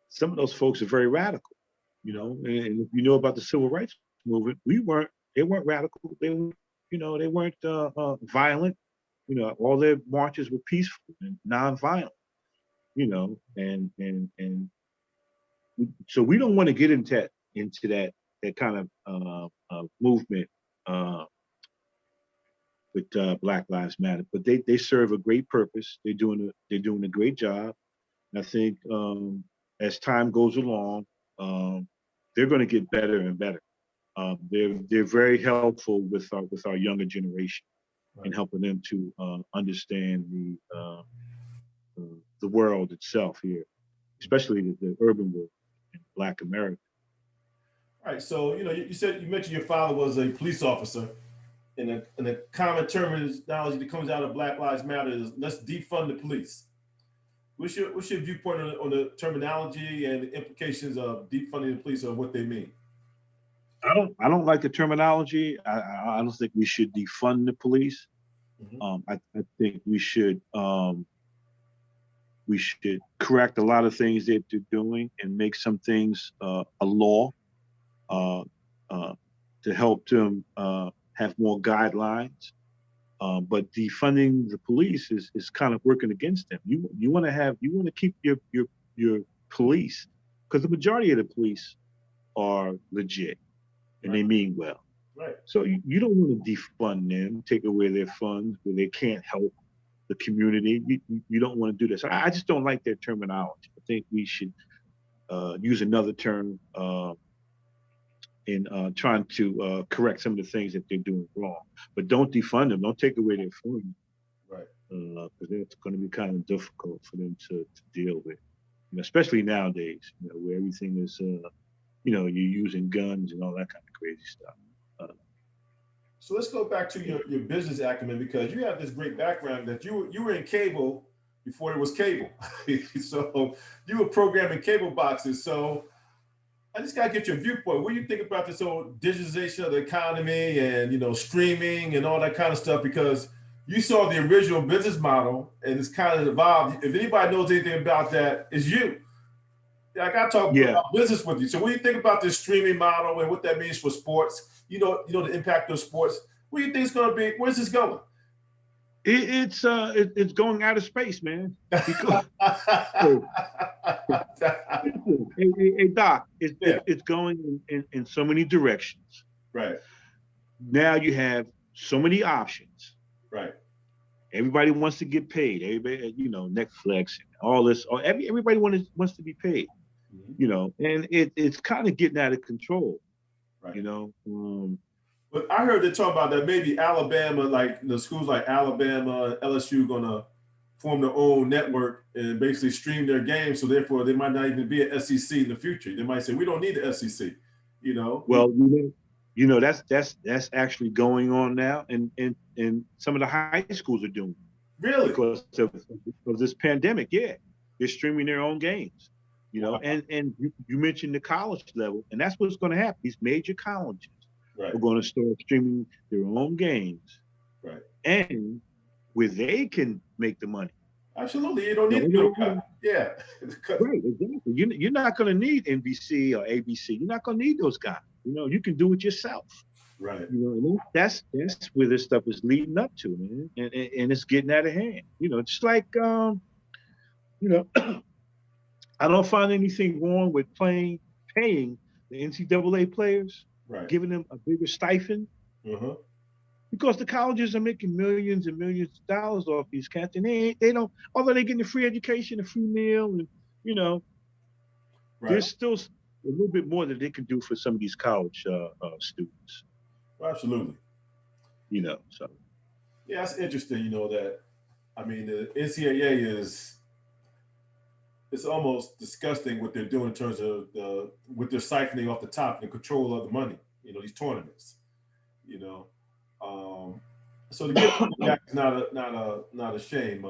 some of those folks are very radical, and if you know about the civil rights movement, they weren't radical. They weren't violent. All their marches were peaceful and nonviolent, and so we don't want to get into that kind of movement with Black Lives Matter, but they serve a great purpose. They're doing a great job. And I think as time goes along, they're going to get better and better. They're very helpful with our younger generation, right, in helping them to understand the world itself here, especially the urban world in Black America. All right. So you mentioned your father was a police officer. And a common terminology that comes out of Black Lives Matter is let's defund the police. What's your viewpoint on the terminology and the implications of defunding the police or what they mean? I don't like the terminology. I don't think we should defund the police. Mm-hmm. I think we should correct a lot of things that they're doing and make some things a law to help them have more guidelines. But defunding the police is kind of working against them. You want to keep your police, because the majority of the police are legit and right, they mean well. Right. So you don't want to defund them, take away their funds where they can't help the community. You don't want to do this. I just don't like their terminology. I think we should use another term in trying to correct some of the things that they're doing wrong. But don't defund them. Don't take away their funds. Right. Because it's going to be kind of difficult for them to deal with, especially nowadays, where everything is, you're using guns and all that kind of crazy stuff. So let's go back to your business acumen, because you have this great background that you were in cable before it was cable. So you were programming cable boxes. So I just gotta get your viewpoint. What do you think about this whole digitization of the economy and streaming and all that kind of stuff? Because you saw the original business model and it's kind of evolved. If anybody knows anything about that, it's you. I gotta talk about business with you. So what do you think about this streaming model and what that means for sports? The impact of sports. What do you think it's gonna be? Where's this going? It's going out of space, man. Because, hey, Doc, it's going in so many directions. Right. Now you have so many options. Right. Everybody wants to get paid. Everybody, Netflix and all this. Everybody wants to be paid. Mm-hmm. And it's kind of getting out of control. Right. But I heard they talk about that maybe Alabama, like the schools like Alabama, LSU, gonna form their own network and basically stream their games. So therefore, they might not even be an SEC in the future. They might say we don't need the SEC. Well, that's actually going on now, and some of the high schools are doing it. Really? Because of this pandemic. Yeah, they're streaming their own games. Wow. And you mentioned the college level, and that's what's going to happen. These major colleges. Right. We're going to start streaming their own games, right? And where they can make the money. Absolutely, you don't need to cut. Yeah, right. Exactly. You're not going to need NBC or ABC. You're not going to need those guys. You can do it yourself. Right. That's where this stuff is leading up to, man, and it's getting out of hand. Just like I don't find anything wrong with paying the NCAA players. Right. Giving them a bigger stipend. Uh-huh. because the colleges are making millions and millions of dollars off these cats, and they don't, although they're getting a free education, a free meal, and you know, Right. there's still a little bit more that they can do for some of these college students. Absolutely. You know, so Yeah, that's interesting. You know that. I mean, the NCAA is. It's almost disgusting what they're doing in terms of what they're siphoning off the top and the control of the money. You know, these tournaments. You know, um, so to get back is not a shame.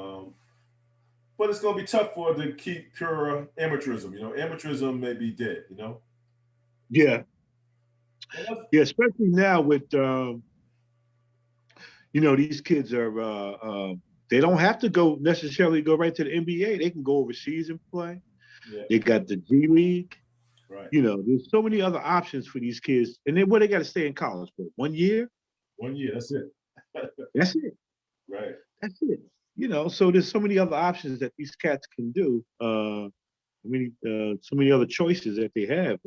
But it's going to be tough for to keep pure amateurism. You know, amateurism may be dead. You know. yeah, yeah, especially now with you know, these kids are they don't have to go necessarily go right to the NBA. They can go overseas and play. Yeah. They got the G League. Right. You know, there's so many other options for these kids. And then what they got to stay in college for? 1 year? 1 year. That's it. That's it. Right. That's it. You know, so there's so many other options that these cats can do. So many other choices that they have.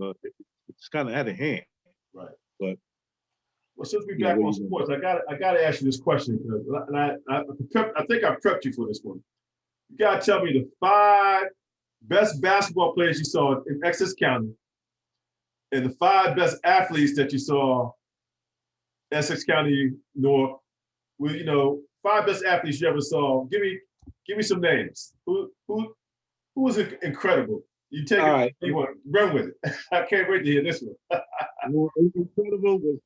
It's kind of out of hand. Right. But well, since we're you know, back what on you sports, I got to ask you this question because, and I think I prepped you for this one. You got to tell me the 5 best basketball players you saw in Essex County, and the 5 best athletes that you saw Essex County North. With 5 best athletes you ever saw. Give me some names. Who was incredible? You take all it. right. You want run with it. I can't wait to hear this one. Well, incredible was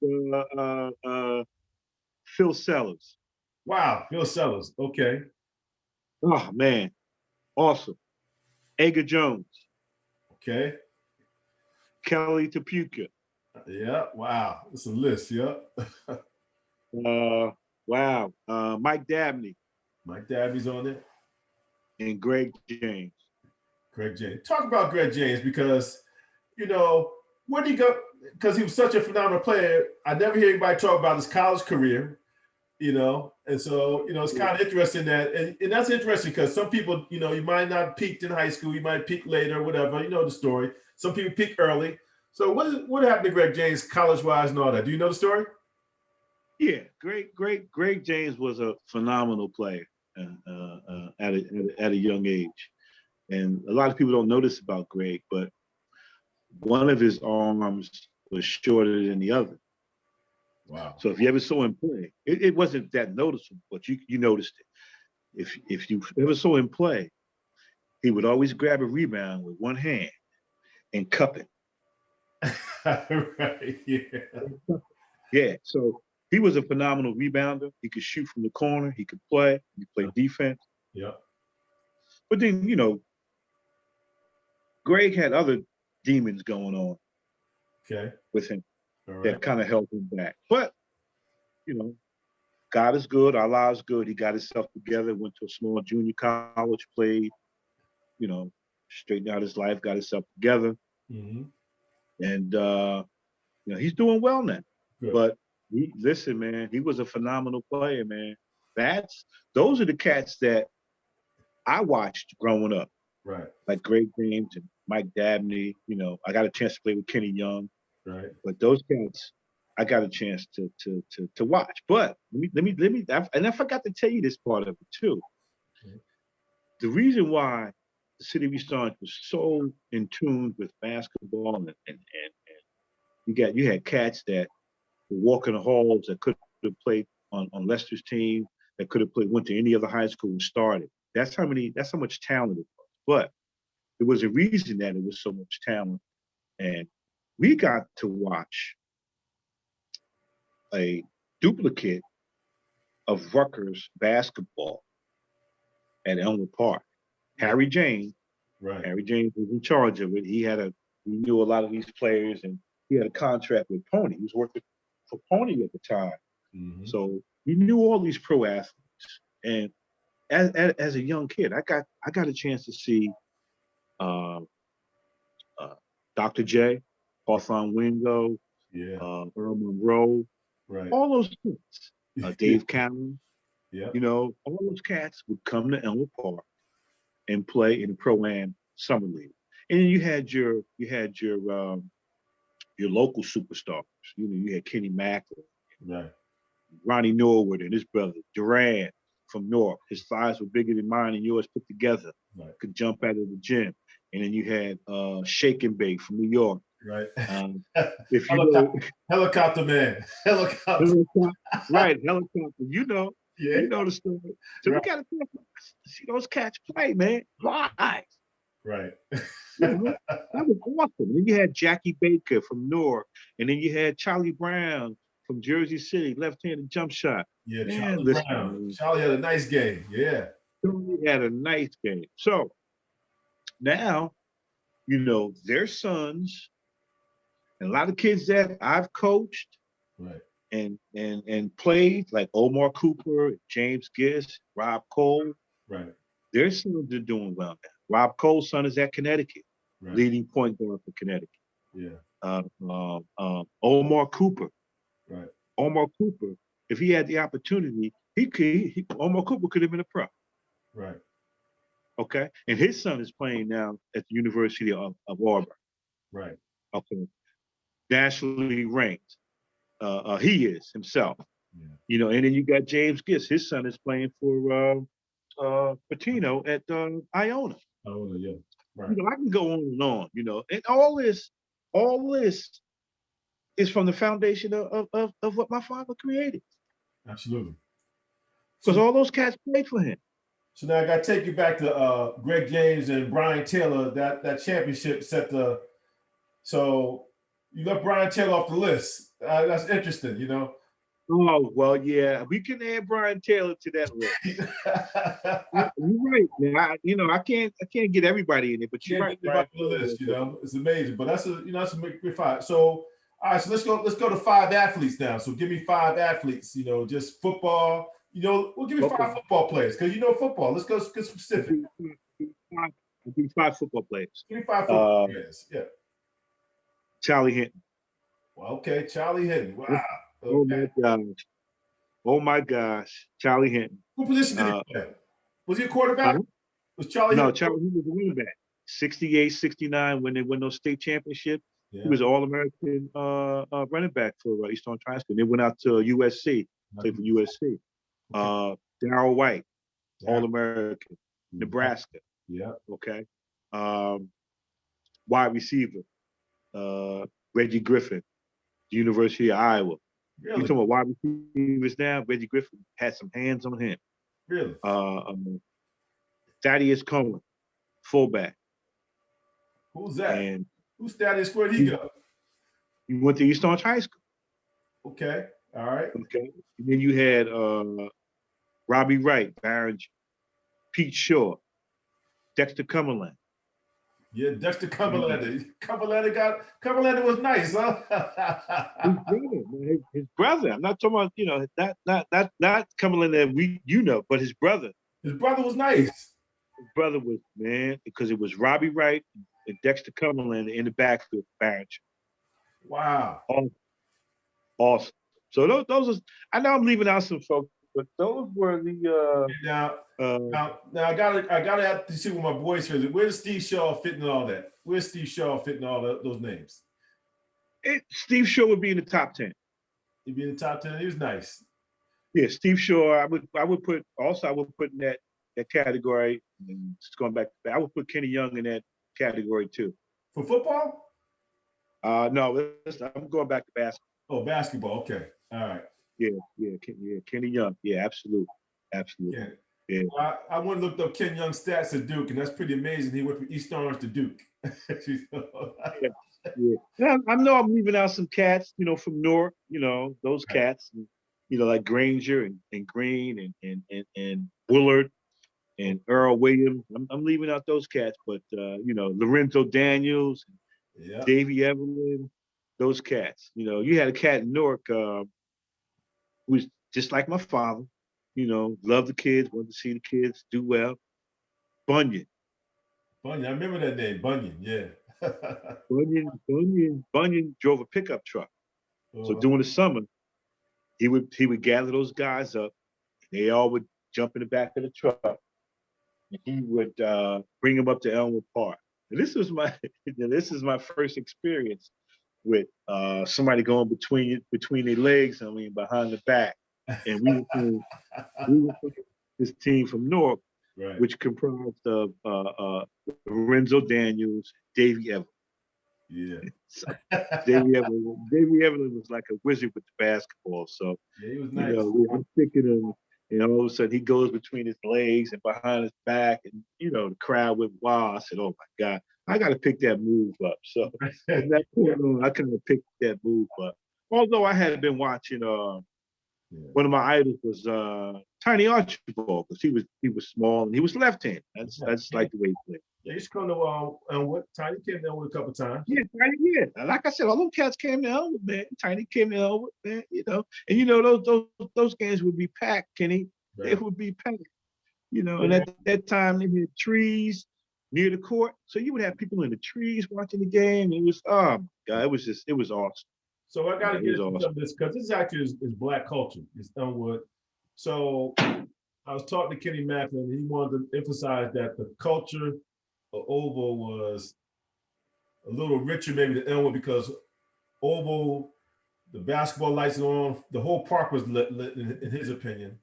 Phil Sellers. Wow, Phil Sellers. Okay. Oh man, awesome. Edgar Jones, Okay. Kelly Tapuka. Yeah. Wow. It's a list. Yeah. Wow. Mike Dabney Mike Dabney's on it. and Greg James. Greg James. Talk about Greg James because, where did he go? Because he was such a phenomenal player. I never hear anybody talk about his college career, and so, it's kind of interesting that, and that's interesting because some people, you might not peaked in high school, you might peak later, whatever, you know the story. Some people peak early. So what happened to Greg James college-wise and all that? Do you know the story? Yeah, Greg James was a phenomenal player at a young age. And a lot of people don't know this about Greg, but one of his arms was shorter than the other. Wow. So if you ever saw him play, it wasn't that noticeable, but you noticed it. If you ever saw him play, he would always grab a rebound with one hand and cup it. Right. Yeah. Yeah. So he was a phenomenal rebounder. He could shoot from the corner. He could play. He played defense. Yeah. But then, Greg had other demons going on with him that kind of held him back. But, God is good. Allah is good. He got himself together, went to a small junior college, played, straightened out his life, got himself together. Mm-hmm. And, he's doing well now. Good. But listen, man, he was a phenomenal player, man. Those are the cats that I watched growing up. Right. Like Greg James and Mike Dabney. I got a chance to play with Kenny Young. Right. But those cats, I got a chance to watch. But let me, and I forgot to tell you this part of it too. Mm-hmm. The reason why the city of East Orange was so in tune with basketball and you had cats that were walking the halls that could have played on Lester's team, that could have went to any other high school and started. That's how much talent it was. But there was a reason that it was so much talent. And we got to watch a duplicate of Rutgers basketball at Elmwood Park. Harry James. Right. Harry James was in charge of it. He knew a lot of these players, and he had a contract with Pony. He was working for Pony at the time. Mm-hmm. So he knew all these pro athletes. And as a young kid, I got a chance to see Dr. J, Hawthorne Wingo, Earl Monroe, right. All those kids, Dave Cameron. Yeah. All those cats would come to Elmwood Park and play in the Pro-Am Summer League. And then you had your local superstars. You had Kenny Macklin, right. Ronnie Norwood and his brother, Duran from North. His thighs were bigger than mine and yours put together. Right. Could jump out of the gym. And then you had Shake and Bake from New York. Right. If you know, helicopter man. Helicopter. Right, helicopter. You know the story. So Right. we gotta see those cats play, man. Live. Right. That was awesome. Then you had Jackie Baker from Newark, and then you had Charlie Brown from Jersey City, left-handed jump shot. Yeah, Man, Charlie listen, Brown. man. Charlie had a nice game. Yeah. Charlie had a nice game. So now, their sons, and a lot of kids that I've coached, right, and played, like Omar Cooper, James Giss, Rob Cole. Right. Their sons are doing well now. Rob Cole's son is at Connecticut, right, leading point guard for Connecticut. Yeah. Omar Cooper. Right. Omar Cooper, if he had the opportunity, Omar Cooper could have been a pro. Right. Okay. And his son is playing now at the University of Auburn. Right. Okay. Nationally ranked. He is himself. Yeah. And then you got James Giss. His son is playing for Patino at Iona. Iona, yeah. Right. I can go on and on, and all this is from the foundation of what my father created. Absolutely. Because all those cats played for him. So now I got to take you back to Greg James and Brian Taylor. That championship set the. So you left Brian Taylor off the list. That's interesting, Oh well, yeah, we can add Brian Taylor to that list. You're right. Now, I can't get everybody in it, but you're right. Right on the list, it's amazing. But that's a big five. So all right, so let's go to 5 athletes now. So give me 5 athletes. Just football. We'll give you 5 football players because football. Let's go specific. Give me 5 football players. Give me 5 football players. Yeah. Charlie Hinton. Well, okay, Charlie Hinton. Wow. Okay. Oh my gosh, Charlie Hinton. What position did he play? Was he a quarterback? Was Charlie? No, Charlie Hinton was a running back. 68, 69 when they won those state championships. Yeah. He was an All-American running back for East Orange High School. They went out to USC, played for USC. Okay. Darryl White, All-American, Nebraska. Yeah. Okay. Wide receiver, Reggie Griffin, the University of Iowa. Really? You talking about wide receivers now? Reggie Griffin had some hands on him. Really? Thaddeus Cohen, fullback. Who's that? And who's Thaddeus? Where'd he go? He went to East Orange High School. Okay. All right. Okay. And then you had Robbie Wright, Barron, Pete Shaw, Dexter Cumberland. Yeah, Dexter Cumberland. Cumberland was nice, huh? his brother. I'm not talking about, not Cumberland that but his brother. His brother was nice. His brother was, man, because it was Robbie Wright and Dexter Cumberland in the backfield, Barron. Wow. Awesome. So those are, I know I'm leaving out some folks, but those were the now I gotta have to see what my boys here. Where does Steve Shaw fit in all that? Where's Steve Shaw fit in all those names? Steve Shaw would be in the top 10. He'd be in the top 10. He was nice. Yeah, Steve Shaw. I would put in that category. And just going back, I would put Kenny Young in that category too. For football? No, I'm going back to basketball. Oh, basketball. Okay. All right. Yeah, Kenny Young. Yeah, absolutely. Yeah. Well, I went and looked up Ken Young's stats at Duke, and that's pretty amazing. He went from East Orange to Duke. Yeah. I know I'm leaving out some cats, from Newark, those cats, like Granger and Green and Willard and Earl Williams. I'm leaving out those cats, but Lorenzo Daniels, Davey Evelyn, those cats. You had a cat in Newark who was just like my father, loved the kids, wanted to see the kids do well. Bunyan, I remember that name, Bunyan, yeah. Bunyan drove a pickup truck. So during the summer, he would gather those guys up. They all would jump in the back of the truck. And he would bring them up to Elmwood Park. And this is my first experience with somebody going between their legs, behind the back. and we were playing this team from North, Right. which comprised of Lorenzo Daniels, Davey Evelyn. Yeah. So Davey Evelyn was like a wizard with the basketball. So, Yeah, he was you nice. know, I'm picking him, and all of a sudden he goes between his legs and behind his back, and you know, the crowd went wild. I said, "Oh my God, I got to pick that move up." So from that point on, I kind of picked that move up. Although I had been watching, Yeah. one of my idols was Tiny Archibald, because he was small and he was left-handed. I just like the way he played. Yeah, he's come to what Tiny came down with a couple times. Yeah, Tiny, yeah. Like I said, all those cats came to Elwood, man. Tiny came to Elwood, man. You know, and you know those games would be packed, Kenny. They Right. would be packed. You know, and Yeah. at that time they had trees near the court, so you would have people in the trees watching the game. It was, oh my God, it was awesome. So I got to It get was into some awesome. of this because this actually is Black culture. It's Elmwood. So I was talking to Kenny Macklin, and he wanted to emphasize that the culture of Oval was a little richer maybe than Elmwood because Oval, the basketball lights are on, the whole park was lit in his opinion.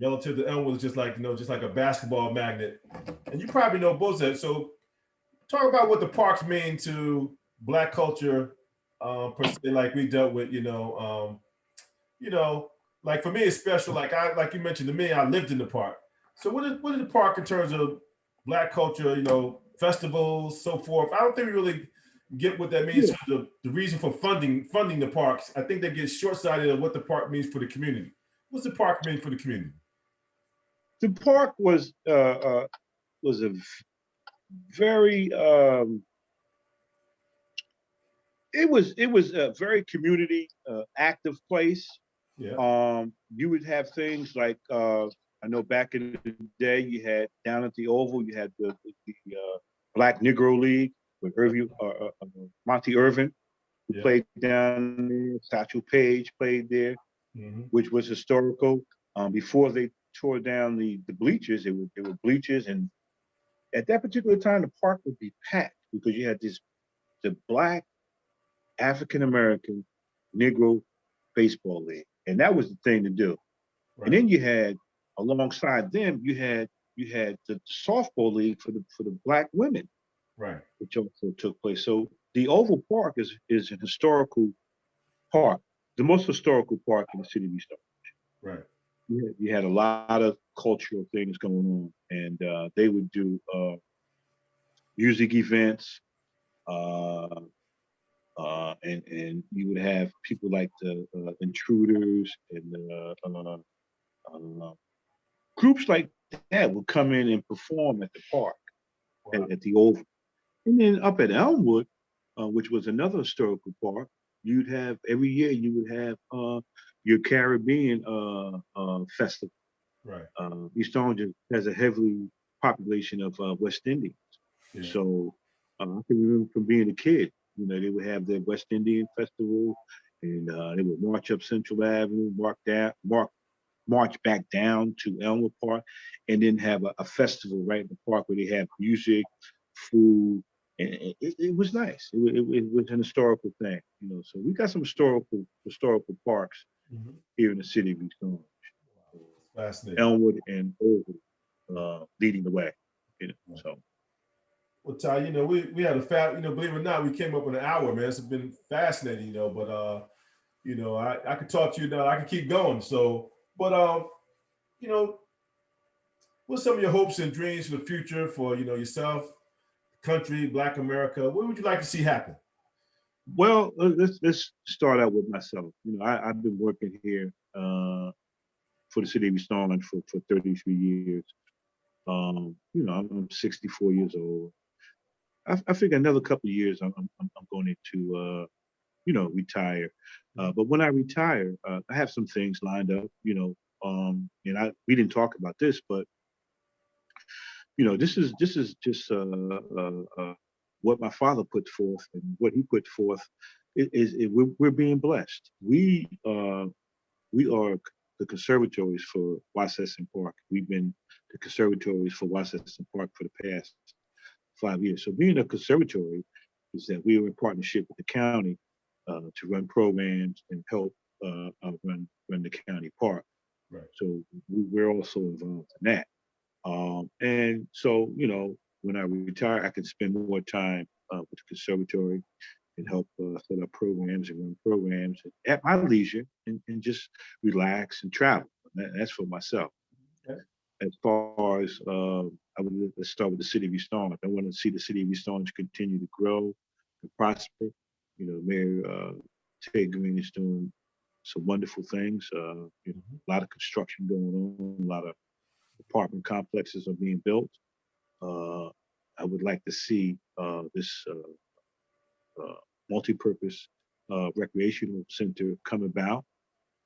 Relative to Elmwood was just like, just like a basketball magnet. And you probably know both of that. So talk about what the parks mean to Black culture, per se, like we dealt with, you know, like for me, it's special. Like you mentioned to me, I lived in the park. So what is the park in terms of Black culture? Festivals, so forth. I don't think we really get what that means. Yeah, So the reason for funding the parks. I think they get short sighted of what the park means for the community. What's the park mean for the community? the park was a very it was a very community active place. Yeah, You would have things like I know back in the day you had down at the Oval you had the Black Negro League with Monty Irvin who yeah. played down there. Satchel Paige played there, Hmm. which was historical. Before they tore down the bleachers, they were bleachers, and at that particular time the park would be packed because you had the Black African American Negro Baseball League, and that was the thing to do. And Right, then you had alongside them, you had the softball league for the Black women, right, which also took place. So the Oval Park is an historical park, the most historical park in the city of East Orange. right. You had a lot of cultural things going on, and they would do music events. Uh, and you would have people like the intruders and uh, groups like that would come in and perform at the park Wow. at the Oval. And then up at Elmwood, which was another historical park, you'd have every year you would have your Caribbean festival. Right. East Orange has a heavily population of West Indians. Yeah. So I can remember from being a kid, they would have their West Indian festival, and they would march up Central Avenue, march back down to Elmwood Park, and then have a festival right in the park where they have music, food, and it was nice. It was an historical thing. So we got some historical parks Mhm. here in the city of East Orange. Fascinating. Elmwood and Oval leading the way. Right. So Well, Ty, we had believe it or not, we came up in an hour, man. It's been fascinating, but I could talk to you now. I could keep going. So, but you know, what's some of your hopes and dreams for the future for yourself, country, Black America? What would you like to see happen? well, let's start out with myself. I've been working here for the city of East Orange for 33 years. I'm 64 years old. I figure another couple of years I'm going to retire. But when I retire, I have some things lined up. And we didn't talk about this, but this is just what my father put forth and what he put forth we're being blessed. We are the conservatories for Wassesson Park. We've been the conservatories for Wassesson Park for the past 5 years. So being a conservatory is that we are in partnership with the county to run programs and help run the county park. Right. So we're also involved in that. And so, when I retire, I can spend more time with the conservatory and help set up programs and run programs at my leisure and just relax and travel. That's for myself. Okay. As far as let's start with the city of East Orange. I want to see the city of East Orange continue to grow and prosper. Mayor Ted Green is doing some wonderful things. A lot of construction going on, a lot of apartment complexes are being built. I would like to see this multi-purpose recreational center come about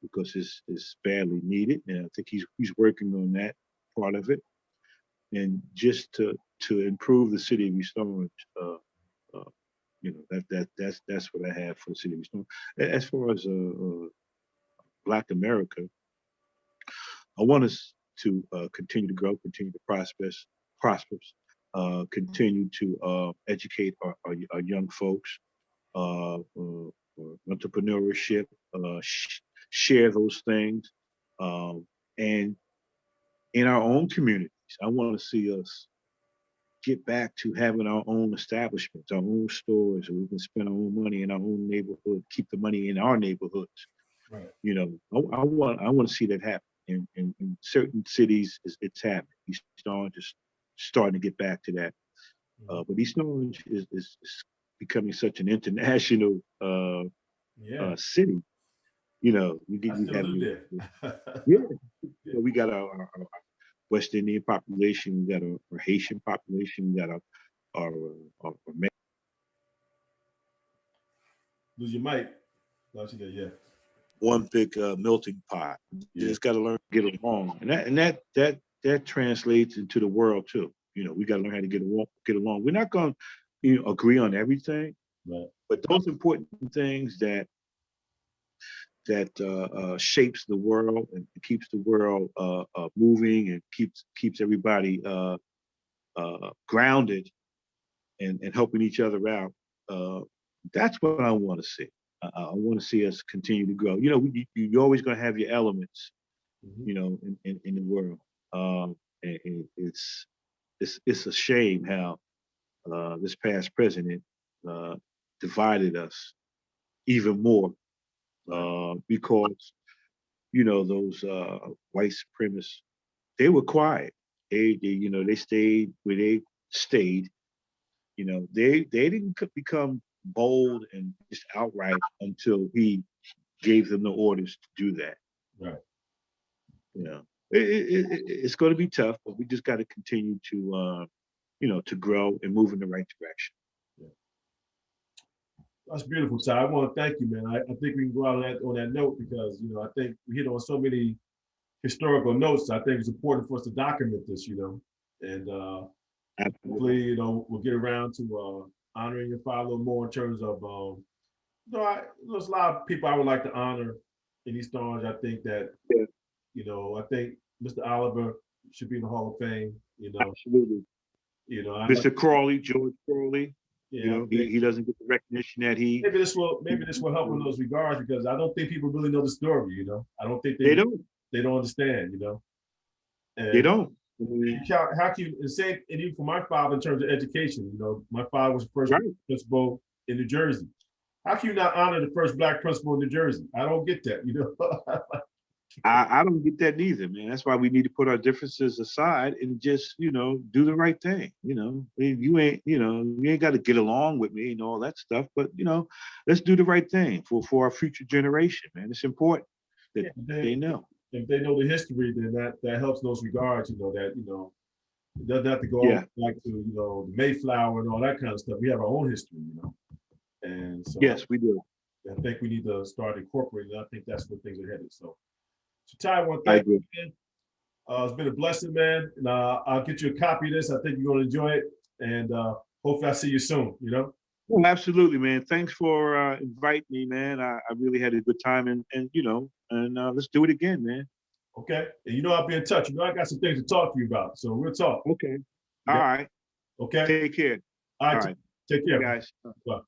because it's badly needed, and I think he's working on that part of it. And just to improve the city of East Orange, that's what I have for the city of East Orange. As far as Black America, I want us to continue to grow, continue to prosper, continue to educate our young folks, entrepreneurship, share those things, and in our own communities. I want to see us get back to having our own establishments, our own stores, where we can spend our own money in our own neighborhood, keep the money in our neighborhoods. Right. I want to see that happen. In certain cities, it's happening. East Orange is starting to get back to that. But East Orange is becoming such an international city. We got our West Indian population, we got our Haitian population, we got our lose your mic. Yeah. One big melting pot. You just got to learn to get along, and that translates into the world too. We got to learn how to get along. We're not going to agree on everything, right, but those important things that shapes the world and keeps the world moving and keeps everybody grounded and helping each other out. That's what I want to see. I want to see us continue to grow. You're always going to have your elements, in the world. And it's a shame how this past president divided us even more because those white supremacists, they were quiet. They stayed where they stayed. They didn't become bold and just outright until he gave them the orders to do that. Right. It's going to be tough, but we just got to continue to to grow and move in the right direction. Yeah. That's beautiful, Ty. I want to thank you, man. I think we can go out on that note because I think we hit on so many historical notes. I think it's important for us to document this, and hopefully, we'll get around to honoring your father a little more in terms of, there's a lot of people I would like to honor in East Orange. I think that, I think Mr. Oliver should be in the Hall of Fame. Absolutely. Mr. Crawley, George Crawley. He doesn't get the recognition that he. Maybe this will help in those regards because I don't think people really know the story. I don't think they don't. They don't understand. And they don't. How can you say, and even for my father in terms of education, my father was the first principal in New Jersey. How can you not honor the first Black principal in New Jersey? I don't get that, I don't get that neither, man. That's why we need to put our differences aside and just, do the right thing. You ain't got to get along with me and all that stuff, but let's do the right thing for our future generation, man. It's important that they know. If they know the history, then that helps in those regards, that it doesn't have to go back to the Mayflower and all that kind of stuff. We have our own history, and so yes, we do. I think we need to start incorporating. I think that's where things are headed. So Ty, I want to thank you, man. It's been a blessing, man. And I'll get you a copy of this. I think you're going to enjoy it, and hopefully I see you soon. Well, absolutely, man. Thanks for inviting me, man. I really had a good time, and let's do it again, man. Okay. And I'll be in touch. I got some things to talk to you about, so we'll talk. Okay. All right. Okay. Take care. All right. Take care, guys. Bye.